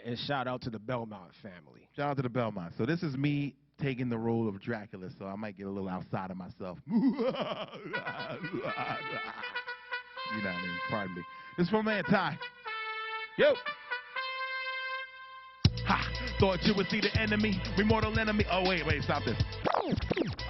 And shout out to the Belmont family. Shout out to the Belmont. So this is me taking the role of Dracula, so I might get a little outside of myself. You know what I mean? Pardon me. This is from Man Ty. Yo. Ha! Thought you would see the enemy, remortal enemy. Oh, wait, stop this. All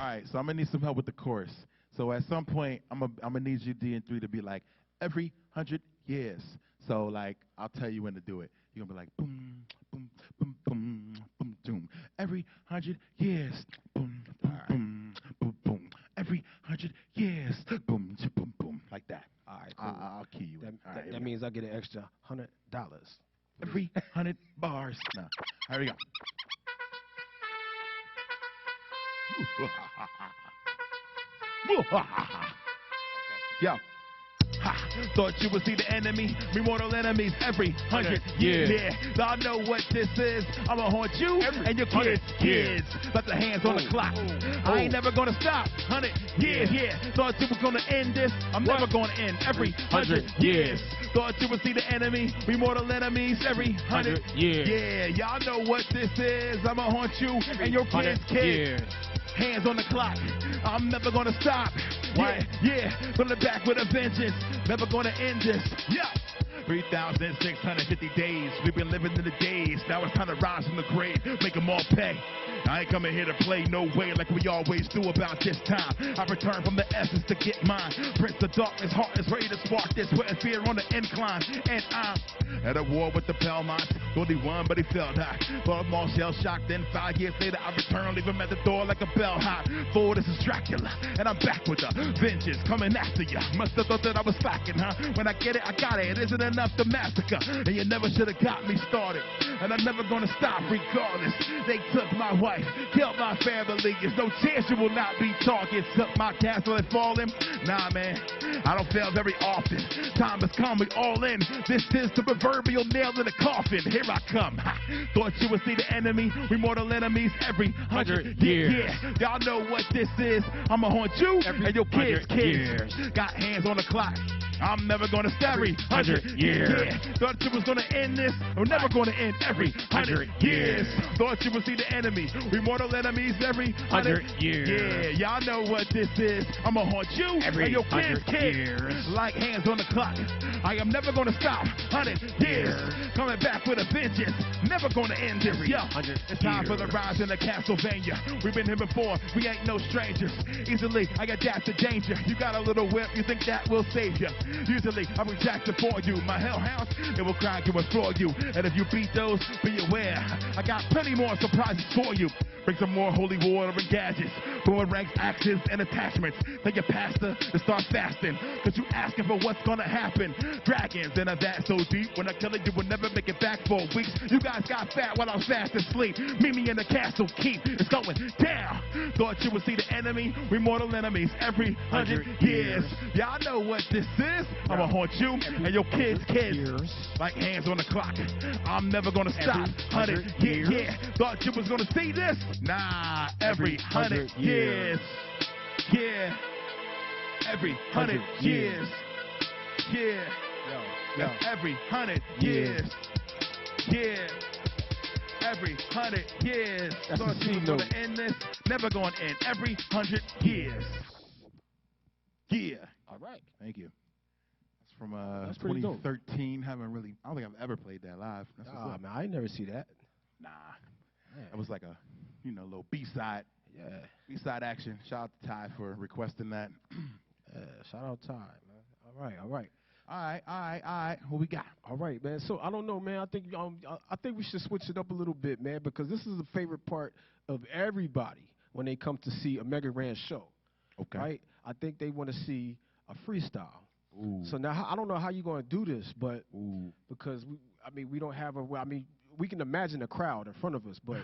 right, so I'm going to need some help with the chorus. So at some point, I'm gonna need you, D&3, to be like, every 100 years. So, like, I'll tell you when to do it. You're going to be like, boom, boom, boom, boom, boom, boom. Every 100 years. Boom, boom, boom, boom, boom. Every 100 years. Boom, boom, boom. Like that. All right, cool. I'll key you. That means I get an extra $100. Every 100 bars. No. Here we go. Yo. Ha, thought you would see the enemy, me mortal enemies every 100 years. Yeah, y'all know what this is. I'ma haunt you and your kids. Let the hands on the clock. I ain't never gonna stop. 100 years. Yeah, thought you was gonna end this. I'm never gonna end every 100 years. Thought you would see the enemy, we mortal enemies every 100 years. Yeah, y'all know what this is. I'ma haunt you and your kids. Hands on the clock. I'm never gonna stop. Yeah, from the back with a vengeance. Never gonna end this. Yeah. 3,650 days. We've been living in the days. Now it's time to rise from the grave. Make them all pay. I ain't coming here to play no way like we always do about this time. I return from the essence to get mine. Prince of darkness, heart is ready to spark this. With fear on the incline. And I'm at a war with the Belmonts. Only one, but he fell not. But I'm all shell shocked. Then 5 years later, I return. Leave him at the door like a bellhop. For this is Dracula. And I'm back with a vengeance coming after you. Must have thought that I was slacking, huh? When I get it, I got it. It isn't enough to massacre. And you never should have got me started. And I'm never gonna stop regardless. They took my wife, killed my family. There's no chance you will not be targets. Took my castle and fallen. Nah, man, I don't fail very often. Time has come, we all in. This is the proverbial nail in the coffin. Here I come. Ha. Thought you would see the enemy. We mortal enemies every 100 years. Yeah, y'all know what this is. I'ma haunt you and your kids. Got hands on the clock. I'm never gonna stop every 100 years. Yeah, thought you was gonna end this. I'm never gonna end every 100 years. Thought you would see the enemy. We mortal enemies every 100 years. Yeah, y'all know what this is. I'ma haunt you and your kids. Like hands on the clock. I am never gonna stop. 100 years. Coming back with a vengeance. Never gonna end this. Yo, it's time for the rise in the Castlevania. We've been here before. We ain't no strangers. Easily, I got that to danger. You got a little whip. You think that will save you? Usually, I will jack it for you. My hellhounds, it will crack you and floor you. And if you beat those, be aware. I got plenty more surprises for you. Bring some more holy water and gadgets. Boomerangs, axes, and attachments. Tell your pastor to start fasting. Cause you asking for what's gonna happen. Dragons in a vat so deep. When I kill it, you will never make it back for weeks. You guys got fat while I was fast asleep. Meet me in the castle keep. It's going down. Thought you would see the enemy. We mortal enemies every 100 years. Y'all know what this is. I'ma haunt you and your kids. Like hands on the clock. I'm never gonna stop. 100 years. Yeah. Thought you was gonna see this? Nah, every 100 years. Yeah. Every 100 years. Yeah. Every 100 years. Yeah. Every 100 years. Thought you was gonna end this? Never gonna end. Every 100 years. Yeah. All right. Thank you. That's from 2013. I don't think I've ever played that live. That's man, I ain't never see that. Nah. That was like a, little B-side. Yeah. B-side action. Shout out to Ty for requesting that. Shout out Ty, man. All right. All right. What we got? All right, man. So I don't know, man. I think we should switch it up a little bit, man, because this is the favorite part of everybody when they come to see a Mega Ran show. Okay. Right? I think they want to see a freestyle. Ooh. So now I don't know how you're going to do this, but because we don't have we can imagine a crowd in front of us, but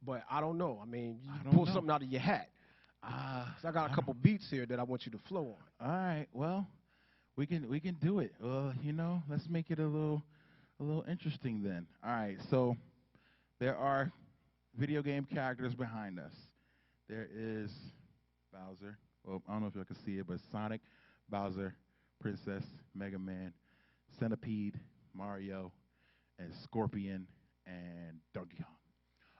but I don't know. You pull something out of your hat. So I got a couple beats here that I want you to flow on. All right. Well, we can do it. Let's make it a little interesting then. All right. So there are video game characters behind us. There is Bowser. Well, I don't know if y'all can see it, but Sonic, Bowser, Princess, Mega Man, Centipede, Mario, and Scorpion, and Donkey Kong.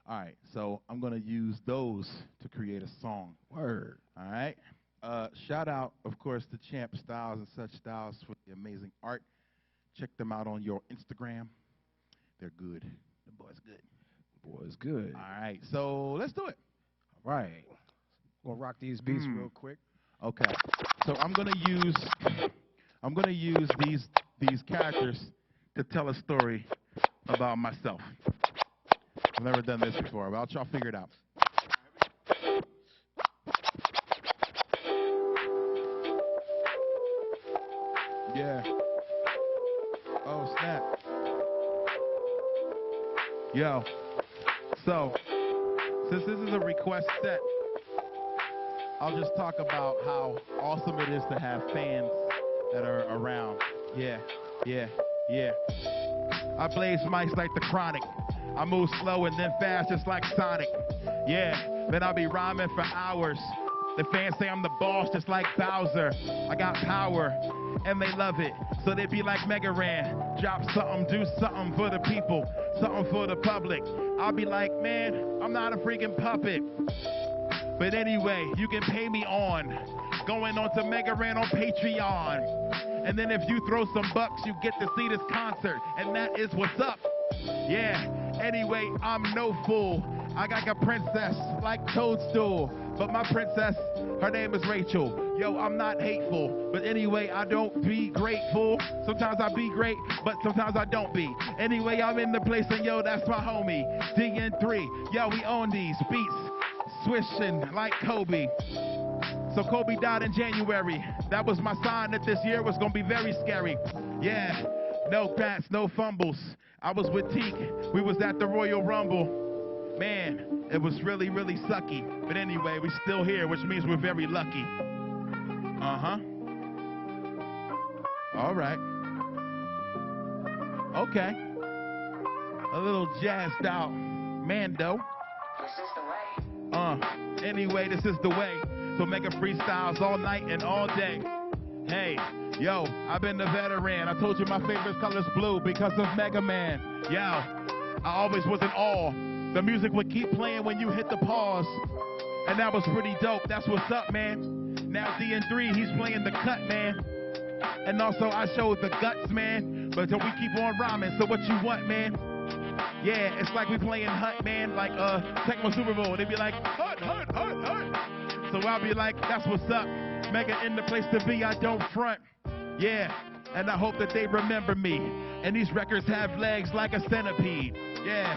All right, so I'm going to use those to create a song. Word. All right. Shout out, of course, to Champ Styles and Such Styles for the amazing art. Check them out on your Instagram. They're good. The boy's good. Boy's good. All right, so let's do it. All right. We'll rock these beats real quick. Okay. So I'm gonna use these characters to tell a story about myself. I've never done this before, but I'll try to figure it out. Yeah. Oh, snap. Yo. So, since this is a request set, I'll just talk about how awesome it is to have fans that are around. Yeah, yeah, yeah. I blaze mics like the Chronic. I move slow and then fast just like Sonic. Yeah, then I'll be rhyming for hours. The fans say I'm the boss just like Bowser. I got power and they love it. So they be like Mega Ran. Drop something, do something for the people, something for the public. I'll be like, man, I'm not a freaking puppet. But anyway, you can pay me on going on to Mega Ran on Patreon. And then if you throw some bucks, you get to see this concert. And that is what's up. Yeah, anyway, I'm no fool. I got a princess like Toadstool. But my princess, her name is Rachel. Yo, I'm not hateful. But anyway, I don't be grateful. Sometimes I be great, but sometimes I don't be. Anyway, I'm in the place and yo, that's my homie. DN3, yo, we own these beats. Swishing like Kobe. So Kobe died in January. That was my sign that this year was gonna be very scary. Yeah, no bats, no fumbles. I was with Teak. We was at the Royal Rumble. Man, it was really, really sucky. But anyway, we're still here, which means we're very lucky. Uh-huh. All right. Okay. A little jazzed out Mando. Anyway, this is the way. So making freestyles all night and all day. Hey, yo, I've been the veteran. I told you my favorite color's blue because of Mega Man. Yo, I always was in awe. The music would keep playing when you hit the pause. And that was pretty dope. That's what's up, man. Now DN3, he's playing the cut, man. And also I showed the guts, man. But we keep on rhyming. So what you want, man? Yeah, it's like we playing Hut, man, like Tecmo Super Bowl. They be like, Hut, Hut, Hut, Hut. So I'll be like, that's what's up. Mega in the place to be, I don't front. Yeah, and I hope that they remember me. And these records have legs like a centipede. Yeah,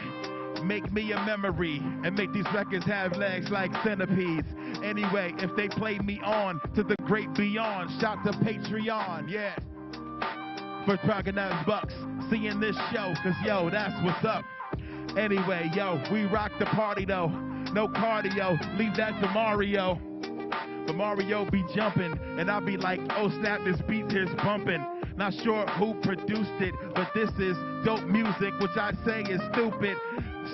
make me a memory. And make these records have legs like centipedes. Anyway, if they play me on to the great beyond, shout to Patreon, yeah. For talking those bucks, seeing this show, cause yo, that's what's up. Anyway, yo, we rock the party though. No cardio, leave that to Mario. But Mario be jumping, and I'll be like, oh snap, this beat here's bumping. Not sure who produced it, but this is dope music, which I say is stupid.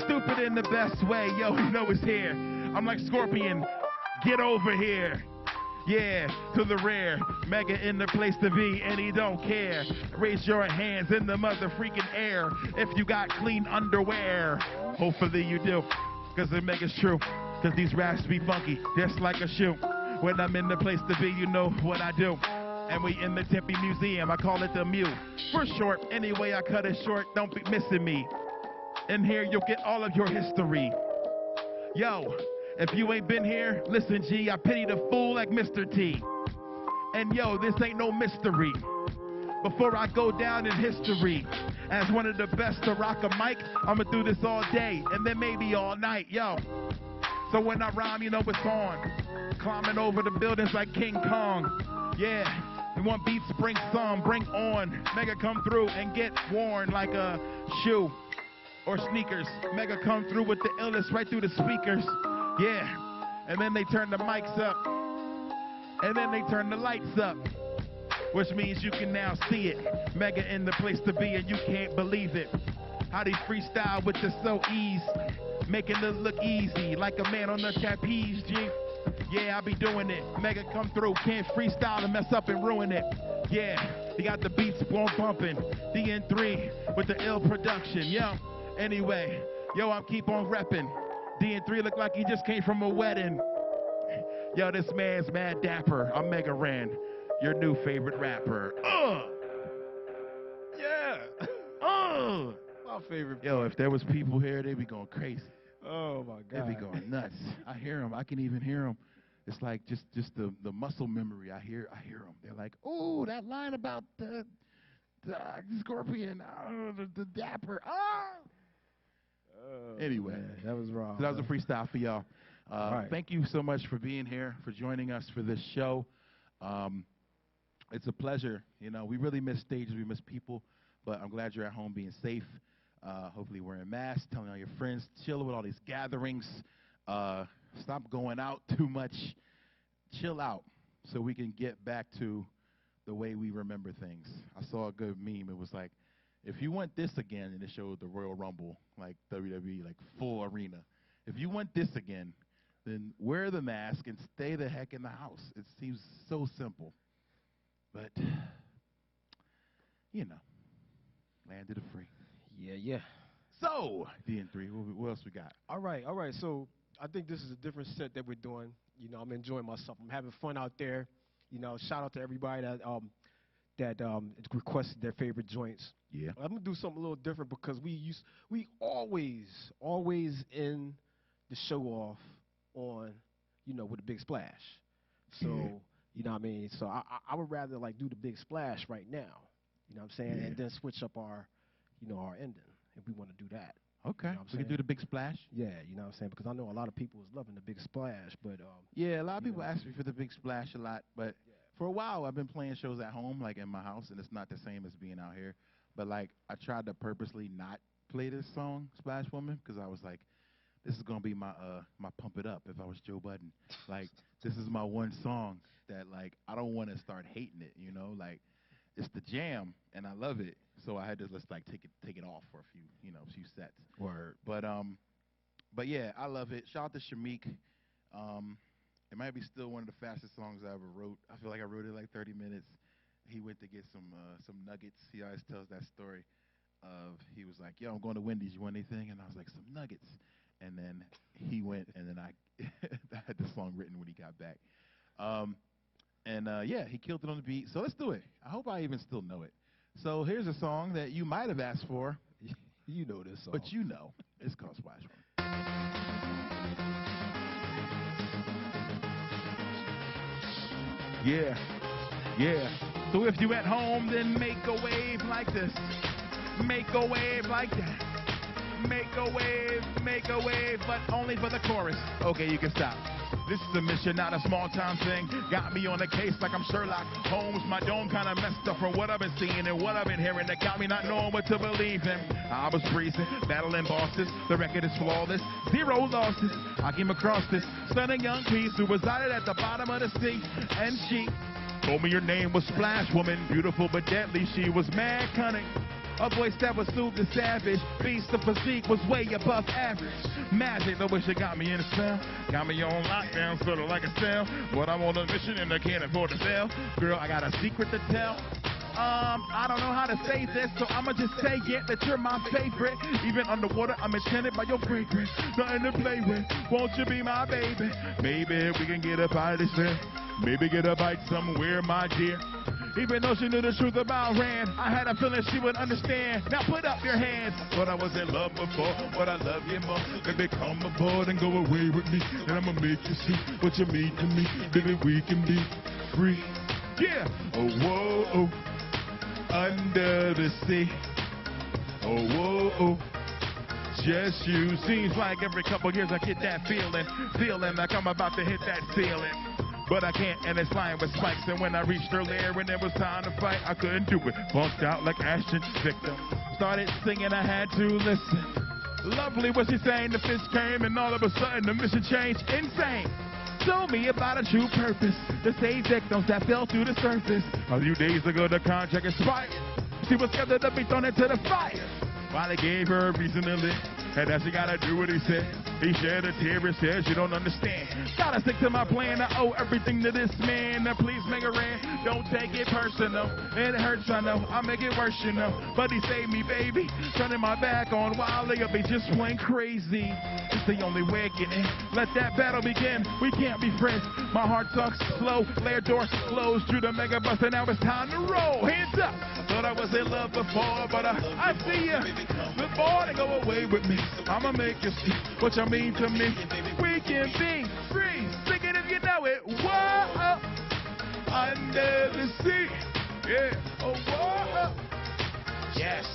Stupid in the best way, yo, you know it's here. I'm like Scorpion, get over here. Yeah, to the rare, Mega in the place to be, and he don't care. Raise your hands in the mother freaking air if you got clean underwear. Hopefully you do, cause the Mega's true. Cause these raps be funky, just like a shoe. When I'm in the place to be, you know what I do. And we in the Tempe Museum, I call it the Mew. For short, anyway, I cut it short, don't be missing me. In here, you'll get all of your history. Yo. If you ain't been here, listen, G, I pity the fool like Mr. T. And yo, this ain't no mystery. Before I go down in history as one of the best to rock a mic, I'ma do this all day and then maybe all night, yo. So when I rhyme, you know it's on. Climbing over the buildings like King Kong. Yeah, you want beats, bring some, bring on. Mega come through and get worn like a shoe or sneakers. Mega come through with the illness right through the speakers. Yeah, and then they turn the mics up, and then they turn the lights up, which means you can now see it. Mega in the place to be, and you can't believe it. How they freestyle with the so ease, making it look easy, like a man on the trapeze, G. Yeah, I be doing it. Mega come through, can't freestyle and mess up and ruin it. Yeah, he got the beats bumping. DN3 with the ill production, yo. Anyway, yo, I'm keep on repping. DN3 look like he just came from a wedding. Yo, this man's mad dapper. I'm Mega Ran, your new favorite rapper. Yeah. My favorite. Yo, if there was people here, they'd be going crazy. Oh my God. They'd be going nuts. I hear them. I can even hear them. It's like just the muscle memory. I hear them. They're like, oh, that line about the scorpion, the dapper. Anyway, man, that was wrong. So that was a freestyle for y'all. Right. Thank you so much for being here, for joining us for this show. It's a pleasure. You know, we really miss stages, we miss people, but I'm glad you're at home being safe. Hopefully wearing masks, telling all your friends, chill with all these gatherings. Stop going out too much. Chill out so we can get back to the way we remember things. I saw a good meme. It was like, if you want this again, and it showed the Royal Rumble, like WWE, like full arena. If you want this again, then wear the mask and stay the heck in the house. It seems so simple. But, you know, land of the free. Yeah. So, DN3, what else we got? All right. So I think this is a different set that we're doing. You know, I'm enjoying myself. I'm having fun out there. You know, shout out to everybody that requested their favorite joints. Yeah. I'm gonna do something a little different because we always end the show off on, you know, with a big splash. So, you know what I mean? So I would rather like do the big splash right now. You know what I'm saying? Yeah. And then switch up our ending if we want to do that. Okay. You know what I'm We can saying? do the big splash? Yeah, you know what I'm saying? Because I know a lot of people is loving the big splash, but Yeah, a lot of you people know. ask me for the big splash a lot, but for a while I've been playing shows at home, like in my house, and it's not the same as being out here. But like I tried to purposely not play this song, Splash Woman, because I was like, this is gonna be my pump it up if I was Joe Budden. Like this is my one song that like I don't want to start hating it, you know, like it's the jam and I love it. So I had to just like take it off for a few sets. Word. But yeah, I love it. Shout out to Shamik. It might be still one of the fastest songs I ever wrote. I feel like I wrote it like 30 minutes. He went to get some nuggets. He always tells that story of he was like, yo, I'm going to Wendy's. You want anything? And I was like, some nuggets. And then he went, and then I had the song written when he got back. Yeah, he killed it on the beat. So let's do it. I hope I even still know it. So here's a song that you might have asked for. You know this song. But you know. It's called Splash Woman. Yeah. So if you at home, then make a wave like this. Make a wave like that. Make a wave, but only for the chorus. Okay, you can stop. This is a mission, not a small-time thing. Got me on a case like I'm Sherlock Holmes. My dome kind of messed up from what I've been seeing and what I've been hearing that got me not knowing what to believe in. I was breezing, battling bosses. The record is flawless, 0 losses. I came across this stunning young piece who resided at the bottom of the sea, and she told me her name was Splash Woman, beautiful but deadly. She was mad cunning. A voice that was soothed and savage. Beast of physique was way above average. Magic, the way she got me in a spell. Got me on lockdown, sort of like a cell. But I'm on a mission and I can't afford to fail. Girl, I got a secret to tell. I don't know how to say this, so I'ma just say it, that you're my favorite. Even underwater, I'm enchanted by your fragrance. Nothing to play with, won't you be my baby? Maybe we can get up out of this here. Maybe get a bite somewhere, my dear. Even though she knew the truth about Rand, I had a feeling she would understand. Now put up your hands. But I was in love before, but I love you more. Baby, come aboard and go away with me, and I'ma make you see what you mean to me. Baby, we can be free. Yeah. Oh, whoa, oh. Under the sea. Oh, whoa, oh. Just you. Seems like every couple years I get that feeling like I'm about to hit that ceiling. But I can't, and it's flying with spikes. And when I reached her lair and it was time to fight, I couldn't do it. Bunked out like Ashton's victim. Started singing, I had to listen. Lovely what she saying, the fish came, and all of a sudden the mission changed. Insane. Told me about a true purpose, to save victims that fell through the surface. A few days ago the contract expired. She was scared to be thrown into the fire. Finally gave her a reason to live, and that she gotta do what he said. He shed a tear and said she don't understand. Gotta stick to my plan, I owe everything to this man. Now please make her in, don't take it personal. It hurts, I know, I'll make it worse, you know. But he saved me, baby. Turning my back on Wiley, I'll be just plain crazy. It's the only way getting. Let that battle begin, we can't be friends. My heart talks slow, layer door closed through the mega bus, and now it's time to roll. Hands up. Thought I was in love before, but I see you. Before they go away with me, I'ma make you see what you mean to me. We can be free, sing it if you know it. Whoa, under the sea, yeah. Oh, whoa, yes.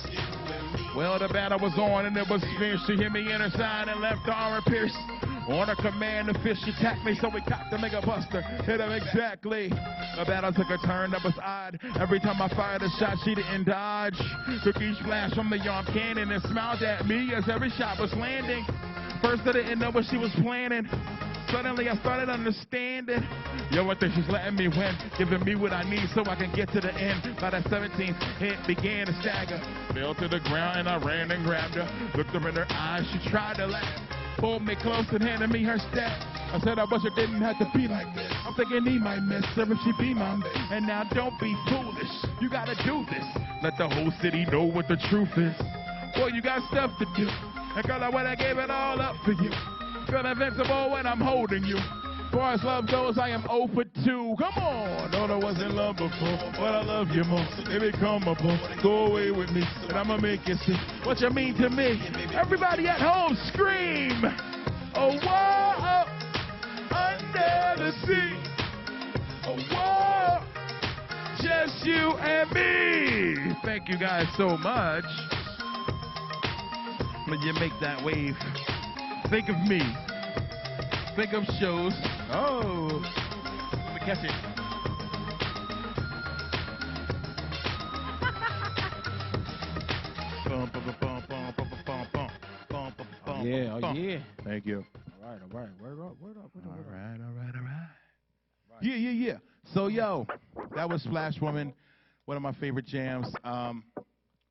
Well, the battle was on and it was fierce. She hit me in her side and left arm pierced. On her command, the fish attacked me, so we cocked the mega buster. Hit him exactly. The battle took a turn that was odd. Every time I fired a shot, she didn't dodge. Took each flash from the arm cannon and smiled at me as every shot was landing. First, I didn't know what she was planning. suddenly I started understanding. Yo, I think she's letting me win, giving me what I need so I can get to the end. By that 17th hit, began to stagger. Fell to the ground and I ran and grabbed her. Looked her in her eyes, she tried to laugh. Pulled me close and handed me her staff. I said I wish it didn't have to be like this. I'm thinking he might miss her if she be my man. And now don't be foolish, you gotta do this. Let the whole city know what the truth is. Boy, you got stuff to do. And girl, I would gave it all up for you. Feel invincible when I'm holding you. As far as love goes, I am 0 for 2. Come on, thought I was in love before, but I love you more. Baby, come up, go away with me, and I'ma make you see what you mean to me. Everybody at home, scream! Oh, whoa, under the sea. Oh, whoa, just you and me. Thank you guys so much. When you make that wave, think of me. Think of shows. Oh, let me catch it. Yeah, oh yeah. Thank you. All right. Word up. All right. Yeah. So, yo, that was Splash Woman, one of my favorite jams.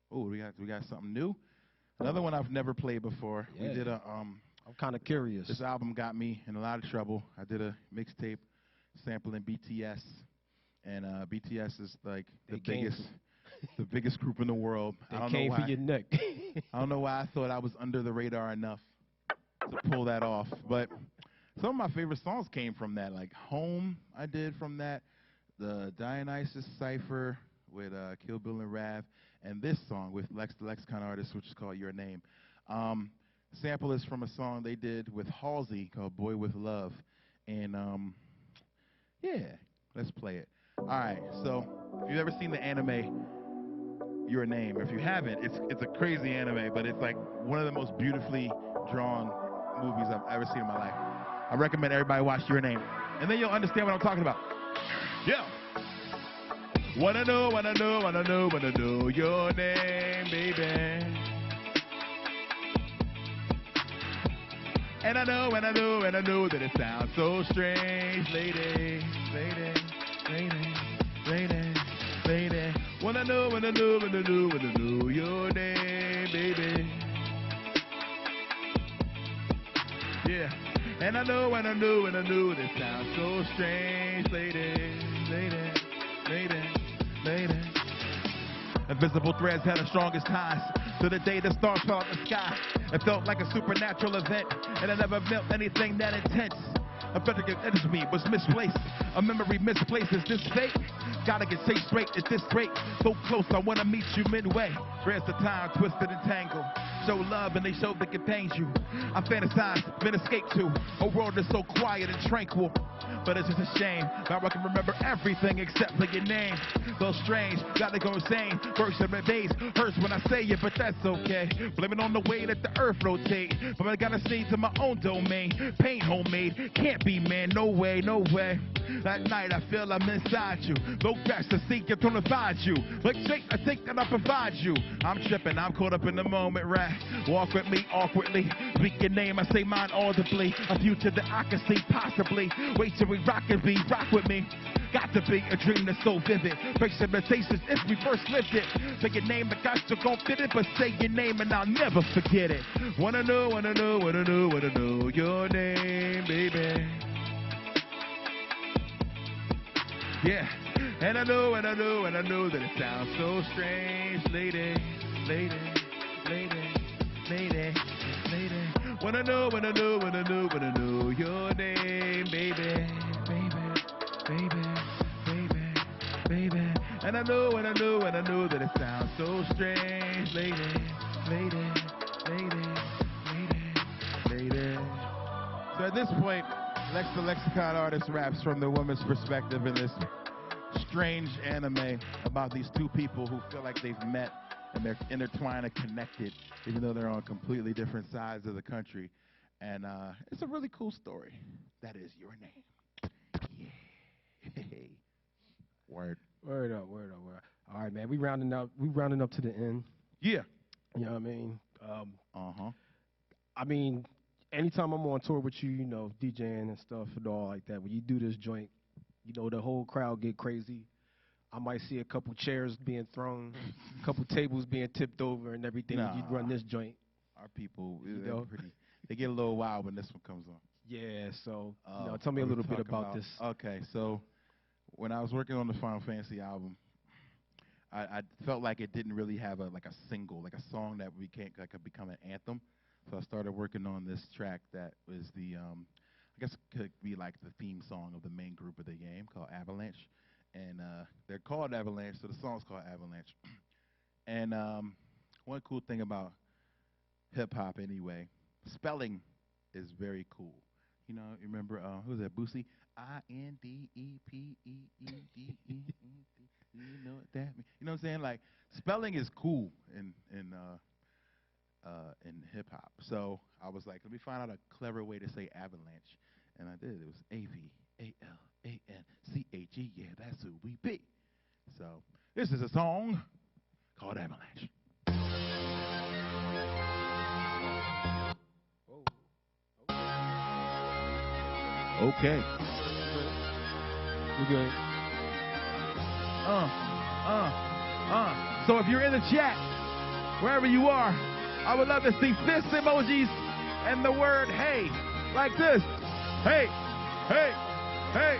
We got something new. Another one I've never played before. Yeah. We did a I'm kind of curious. This album got me in a lot of trouble. I did a mixtape sampling BTS, and BTS is like the biggest group in the world. They came for your neck. I don't know why I thought I was under the radar enough to pull that off, but some of my favorite songs came from that. Like Home, I did from that. The Dionysus Cypher with Kill Bill and Rav, and this song with the Lexicon Artist, which is called Your Name. Sample is from a song they did with Halsey called Boy With Love. And, yeah, let's play it. All right, so if you've ever seen the anime Your Name, if you haven't, it's a crazy anime, but it's like one of the most beautifully drawn movies I've ever seen in my life. I recommend everybody watch Your Name, and then you'll understand what I'm talking about. Yeah. Wanna know your name, baby. And I know that it sounds so strange, lady. Wanna know your name, baby. Yeah. And I know that it sounds so strange, lady. Invisible threads had the strongest ties to the day the stars fell out the sky. It felt like a supernatural event, and I never felt anything that intense. A better enemy was misplaced. A memory misplaced. Is this fate? Gotta get safe straight. Is this great? So close, I wanna meet you midway. Where's the time, twisted and tangled? Show love and they show that it pains you. I fantasize, been escaped to a world that's so quiet and tranquil. But it's just a shame, now I can remember everything except for your name. So strange, gotta go insane. Works of my days, hurts when I say it, but that's okay. Blame it on the way that the earth rotates. But I gotta see to my own domain. Pain homemade, can't be man, no way. That night I feel I'm inside you. Low cracks to seek you, trying to find you. Like shake, I think that I provide you. I'm tripping, I'm caught up in the moment, right? Walk with me awkwardly. Speak your name, I say mine audibly. A future that I can see possibly. Wait till we rock and be, rock with me. Got to be a dream that's so vivid. Break civilizations if we first lived it. Say your name, but gosh, you gon' fit it. But say your name and I'll never forget it. Wanna know your name, baby. Yeah, and I know that it sounds so strange, lady. Wanna know your name, baby. And I know that it sounds so strange, lady. So at this point, the Lexicon Artist raps from the woman's perspective in this strange anime about these two people who feel like they've met and they're intertwined and connected, even though they're on completely different sides of the country. And it's a really cool story. That is Your Name. Yeah. Word up. All right, man. We rounding up to the end. Yeah. You know what I mean? Uh-huh. I mean, anytime I'm on tour with you, you know, DJing and stuff and all like that, when you do this joint, you know, the whole crowd get crazy. I might see a couple chairs being thrown, a couple tables being tipped over and everything when you run this joint. Our people, know? they get a little wild when this one comes on. Yeah, so, you know, tell me a little bit about this. Okay, so when I was working on the Final Fantasy album, I felt like it didn't really have a single, like a song that could become an anthem. So I started working on this track that was the, I guess it could be like the theme song of the main group of the game called Avalanche. And they're called Avalanche, so the song's called Avalanche. And one cool thing about hip-hop anyway, spelling is very cool. You know, you remember, who was that, Boosie? INDEPEEDEE. You know what that means? You know what I'm saying? Like, spelling is cool in hip-hop. So I was like, let me find out a clever way to say avalanche. And I did. It was AVALANCHE. Yeah, that's who we be. So this is a song called Avalanche. Okay. We're good. So if you're in the chat, wherever you are, I would love to see fist emojis and the word hey, like this. Hey, hey, hey,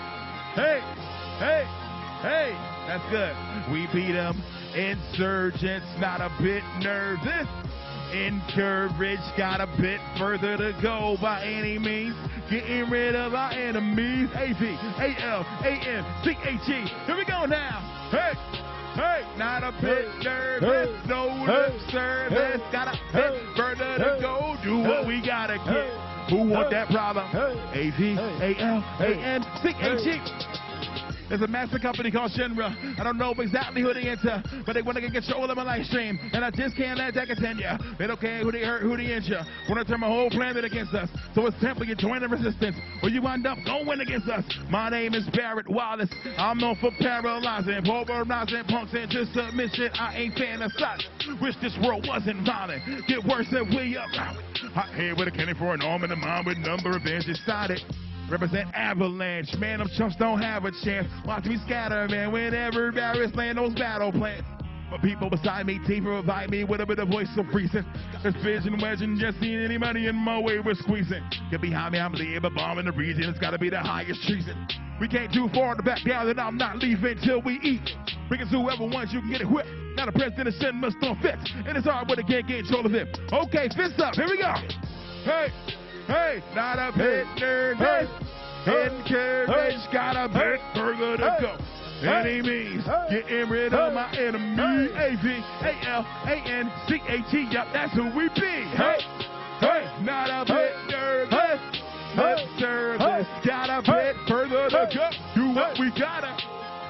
hey, hey, hey. That's good. We beat them. Insurgents, not a bit nervous. Encouraged, got a bit further to go by any means. Getting rid of our enemies. AVALANCHE. Here we go now. Hey, hey, not a bit nervous. No lip service. Got a bit further to go. Do what we gotta get. Who want that problem? AVALANCHE. There's a massive company called Shinra. I don't know exactly who they into, but they want to get control of my live stream. And I just can't let that continue. They don't care who they hurt, who they injure. Want to turn my whole planet against us. So it's simply you join the resistance, or you wind up going against us. My name is Barrett Wallace. I'm known for paralyzing, pulverizing punks into submission. I ain't fantasizing. Wish this world wasn't violent. Get worse than we are. Hot head with a cannon for an arm and a mind with number of ends decided. Represent Avalanche, man, them chumps don't have a chance. Watch me scatter, man, whenever Barrett's playing those battle plans. But people beside me, team provide me with a bit of voice of reason. There's vision, wedging, just seeing anybody in my way, we're squeezing. Get behind me, I'm the but bomb in the region, it's gotta be the highest treason. We can't too far to back down, and I'm not leaving till we eat. Bring it to whoever wants, you can get it whipped. Now the president is sending us on fits, and it's hard when they can't get control of it. Okay, fists up, here we go. Hey. Hey, not a bit nervous. Encouraged, got a bit further to go. Any means, getting rid of my enemy. AVALANCHE, yup, that's who we be. Hey, hey, not a bit nervous. Lip service, got a bit further to go. Do what we gotta.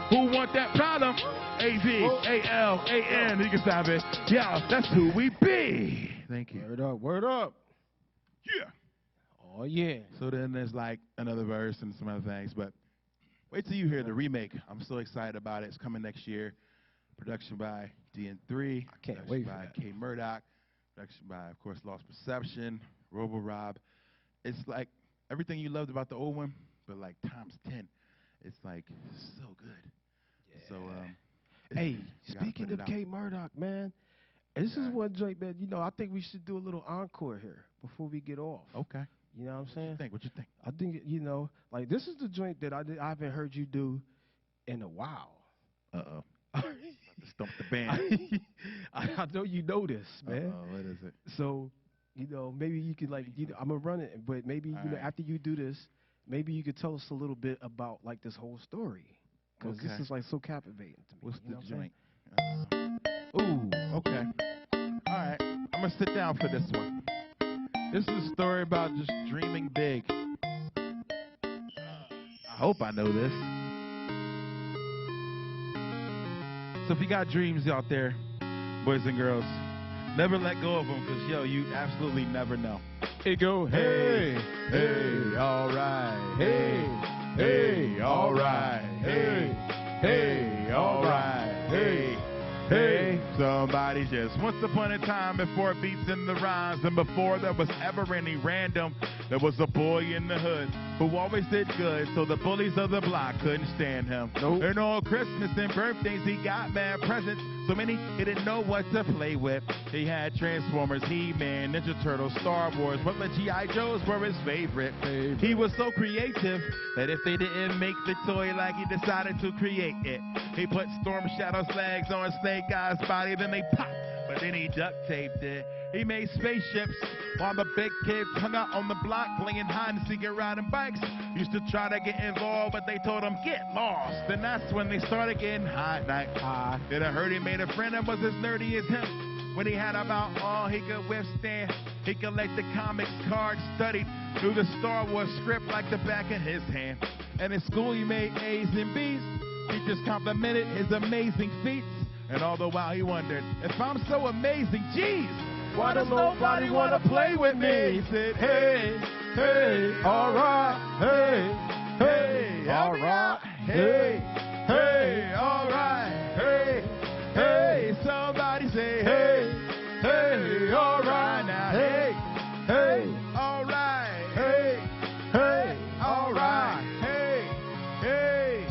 Who want that problem? AVALAN, you can stop it. Yeah, that's who we be. Thank you. Word up, word up. Yeah. Oh, yeah. So then there's like another verse and some other things, but wait till you hear the remake. I'm so excited about it. It's coming next year. Production by DN3. I can't wait for by that. K Murdoch. Production by, of course, Lost Perception, Robo Rob. It's like everything you loved about the old one, but like times 10. It's like so good. Yeah. So, hey, speaking of K Murdoch, man, this is one joint, man. You know, I think we should do a little encore here before we get off. Okay. You know what I'm saying? What you think? I think, you know, like this is the joint that I haven't heard you do in a while. Uh-oh. Stump the band. I know you know this, man. What is it? So, you know, maybe you could like, you know, I'm gonna run it, but maybe you know, after you do this, maybe you could tell us a little bit about like this whole story, because this is like so captivating to me. What's you know the joint? Ooh, okay. All right. I'm gonna sit down for this one. This is a story about just dreaming big. I hope I know this. So if you got dreams out there, boys and girls, never let go of them, because, yo, you absolutely never know. It go, Hey, hey, all right. Hey, hey, all right. Hey, hey, all right. Hey, Hey, somebody just once upon a time before beats in the rhymes and before there was ever any random, there was a boy in the hood who always did good, so the bullies of the block couldn't stand him. Nope. And on Christmas and birthdays he got mad presents, so many he didn't know what to play with. He had Transformers, He-Man, Ninja Turtles, Star Wars, but the G.I. Joes were his favorite. He was so creative that if they didn't make the toy like he decided to create it, he put Storm Shadow's legs on Snake Eyes' body, then they popped, but then he duct taped it. He made spaceships while the big kids hung out on the block playing hide and seek and riding bikes. Used to try to get involved, but they told him, get lost. And that's when they started getting high at night. Then I heard he made a friend that was as nerdy as him. When he had about all he could withstand, he collected comics, cards, studied, knew the Star Wars script like the back of his hand. And in school he made A's and B's. He just complimented his amazing feats. And all the while he wondered, if I'm so amazing, geez, why does nobody want to play with me? He said, hey, hey, all right, hey, hey, all right, hey, hey, all right, hey, hey, somebody say, hey, hey, all right, now, hey, hey, all right, hey, hey, all right, hey, hey.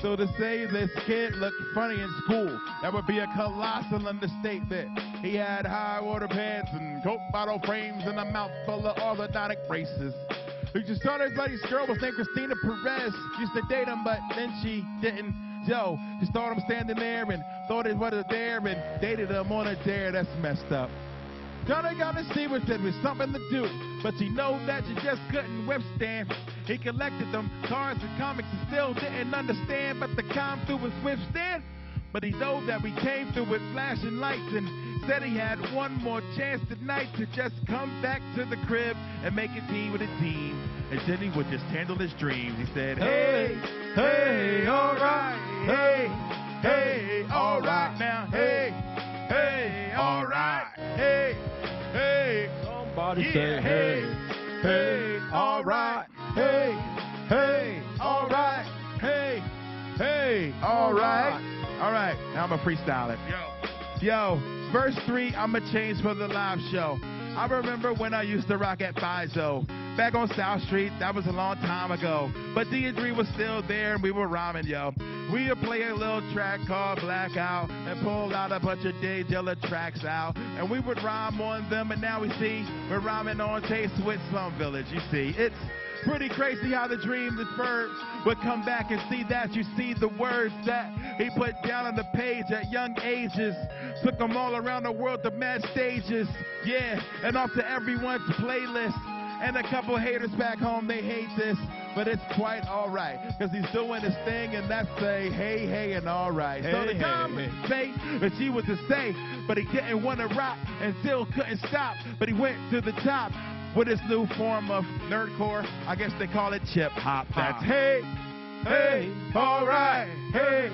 So to say this kid looked funny in school, that would be a colossal understatement. He had high water pants and Coke bottle frames and a mouth full of orthodontic braces. He just thought his buddy's girl was named Christina Perez. Used to date him, but then she didn't. Joe just thought him standing there and thought it was there and dated him on a dare. That's messed up. Johnny got to see what there was something to do, but she know that she just couldn't withstand. He collected them cards and comics and still didn't understand, but the calm through his withstand. But he know that we came through with flashing lights and said he had one more chance tonight to just come back to the crib and make a team with a team. And then he would just handle his dreams. He said, hey, hey, all right, hey, hey, all right now, hey, hey, all right, hey, hey. Somebody Yeah, say, hey, hey, all right, hey, hey, all right, hey, hey, all right. All right, now I'm a freestyler. Yo, verse 3, I'ma change for the live show. I remember when I used to rock at Fizo. Back on South Street, that was a long time ago. But D&3 was still there and we were rhyming, yo. We would play a little track called Blackout and pull out a bunch of Dayjella tracks out. And we would rhyme on them, and now we see we're rhyming on Taste with Slum Village, you see. It's pretty crazy how the dream this bird would come back and see that you see the words that he put down on the page at young ages. Took them all around the world to mad stages. Yeah, and off to everyone's playlist. And a couple haters back home, they hate this. But it's quite alright, cause he's doing his thing, and that's a hey, hey, and alright. Hey, so the hey, comment say that she was to say, but he didn't want to rock and still couldn't stop. But he went to the top with his new form of nerdcore. I guess they call it chip hop. That's hey, hey, alright, hey,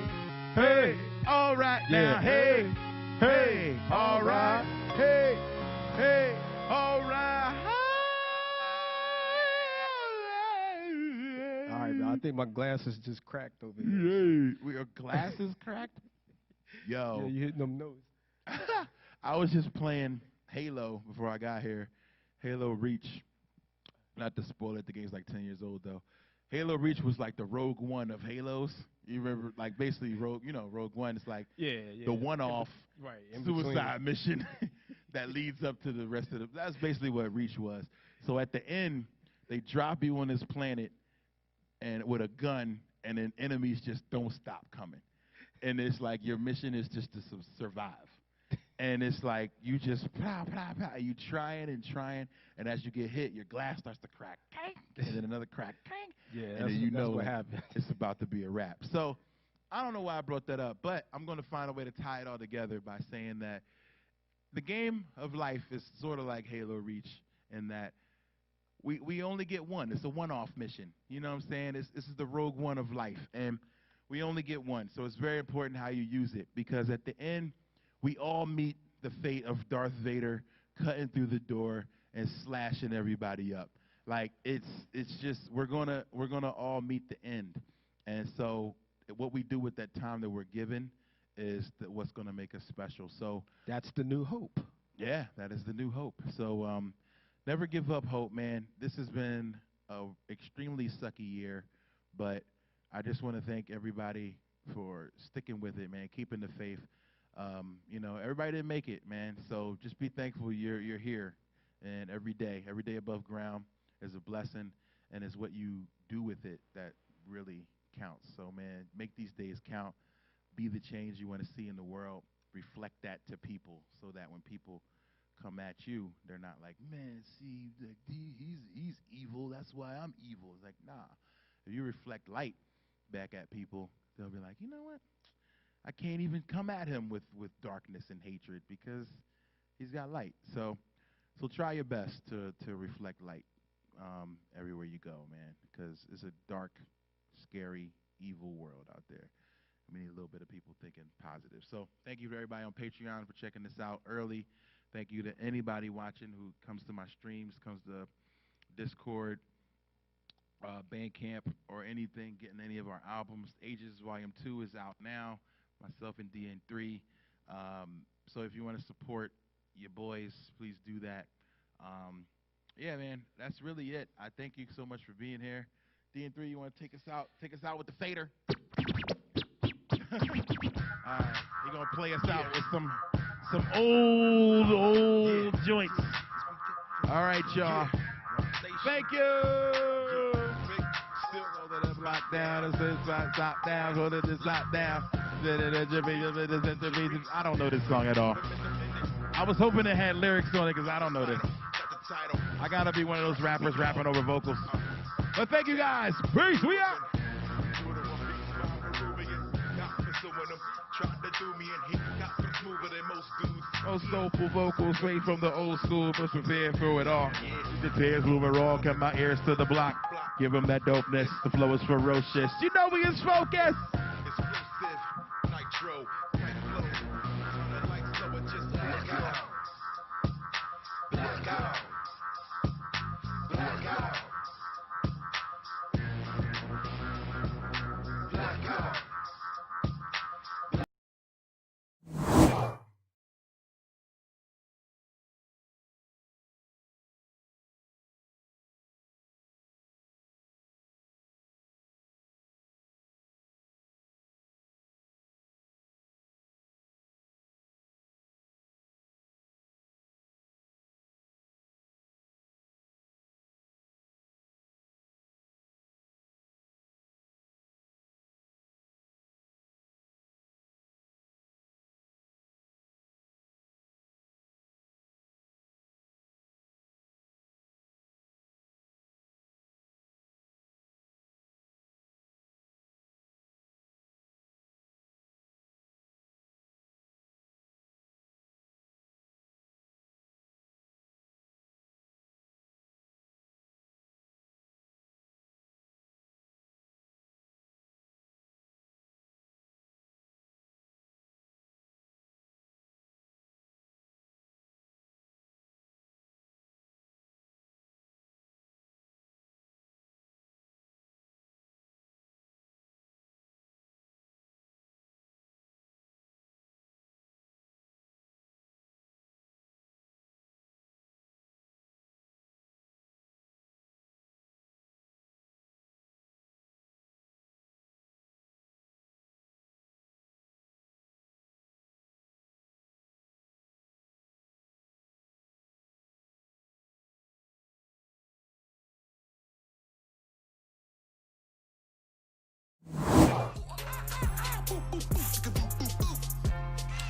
hey, alright now, hey, hey, alright, hey, hey, alright. All right, man, I think my glasses just cracked over here. Yay. Your glasses cracked? Yo. Yeah, you hitting them notes. I was just playing Halo before I got here. Halo Reach. Not to spoil it, the game's like 10 years old, though. Halo Reach was like the Rogue One of Halos. You remember, like, basically, Rogue One is like the one-off suicide mission that leads up to the rest of the... That's basically what Reach was. So at the end, they drop you on this planet and with a gun, and then enemies just don't stop coming. And it's like your mission is just to survive. And it's like you just pow, pow, pow. You trying, and as you get hit, your glass starts to crack, and then another crack, Yeah, and then you know what happened. it's about to be a wrap. So I don't know why I brought that up, but I'm going to find a way to tie it all together by saying that the game of life is sort of like Halo Reach in that we only get one. It's a one-off mission. You know what I'm saying? This is the Rogue One of life, and we only get one. So it's very important how you use it, because at the end, we all meet the fate of Darth Vader cutting through the door and slashing everybody up. Like it's just we're gonna all meet the end. And so what we do with that time that we're given is what's going to make us special. So That's the new hope. yeah, that is the new hope. So never give up hope, man. This has been a extremely sucky year, but I just want to thank everybody for sticking with it, man, keeping the faith. You know, everybody didn't make it, man. So just be thankful you're here, and every day above ground is a blessing, and is what you do with it that really counts. So, man, make these days count. Be the change you want to see in the world. Reflect that to people, so that when people come at you, they're not like, man, see, he's evil. That's why I'm evil. It's like, nah. If you reflect light back at people, they'll be like, you know what? I can't even come at him with darkness and hatred because he's got light. So try your best to reflect light everywhere you go, man, because it's a dark, scary, evil world out there. We need a little bit of people thinking positive. So thank you to everybody on Patreon for checking this out early. Thank you to anybody watching who comes to my streams, comes to Discord, Bandcamp, or anything, getting any of our albums. Ages Volume 2 is out now, myself and DN3. So if you want to support your boys, please do that. Yeah, man, that's really it. I thank you so much for being here. DN3, you want to take us out? Take us out with the fader. All right, he's gonna play us out with some old joints. All right, y'all. Thank you. Lockdown, stop down, go to this lockdown. I don't know this song at all. I was hoping it had lyrics on it because I don't know this. I gotta be one of those rappers rapping over vocals. But thank you guys. Peace. We out. Most soulful vocals, straight from the old school, but prepared for it all. The tears moving raw, cut my ears to the block. Give them that dopeness, the flow is ferocious. You know we is focused. Explosive, nitro, tight flow. The lights lower, just blackout. Blackout. Blackout. Blackout.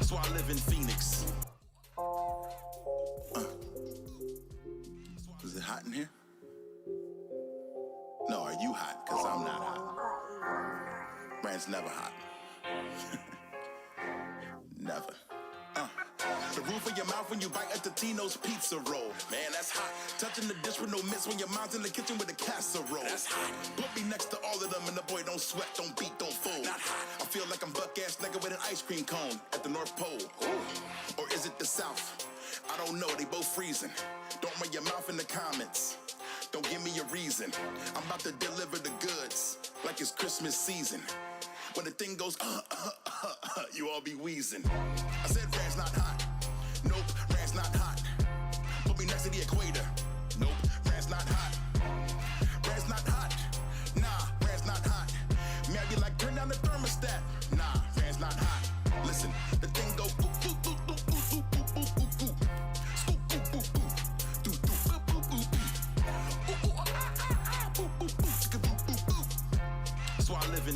So I live in Phoenix. Is it hot in here? No, are you hot? Because I'm not hot. Brand's never hot. Never. The roof of your mouth when you bite at the Tino's pizza roll. Man, that's hot. Touching the dish with no mitts when your mom's in the kitchen with a casserole. That's hot. Put me next to all of them and the boy don't sweat, don't beat, don't fold. Not hot. I feel like I'm buck-ass nigga with an ice cream cone at the North Pole. Ooh. Or is it the South? I don't know, they both freezing. Don't run your mouth in the comments. Don't give me a reason. I'm about to deliver the goods like it's Christmas season. When the thing goes, You all be wheezing. I said Rand's not hot. Nope, Rand's not hot. Put me next to the equator. Nope, Rand's not hot. Rand's not hot. Nah, Rand's not hot. May I be like, turn down the thermostat. Nah, Rand's not hot. Listen, the thing go boop, boop, boop, boop, boop, boop, boop, boop, boop, boop. Scoop, boop, boop, boop. Do, do, boop, boop, boop, boop. Ooh, ooh, ah, ah, ah, boop, boop, boop, boop, boop, boop. So I live in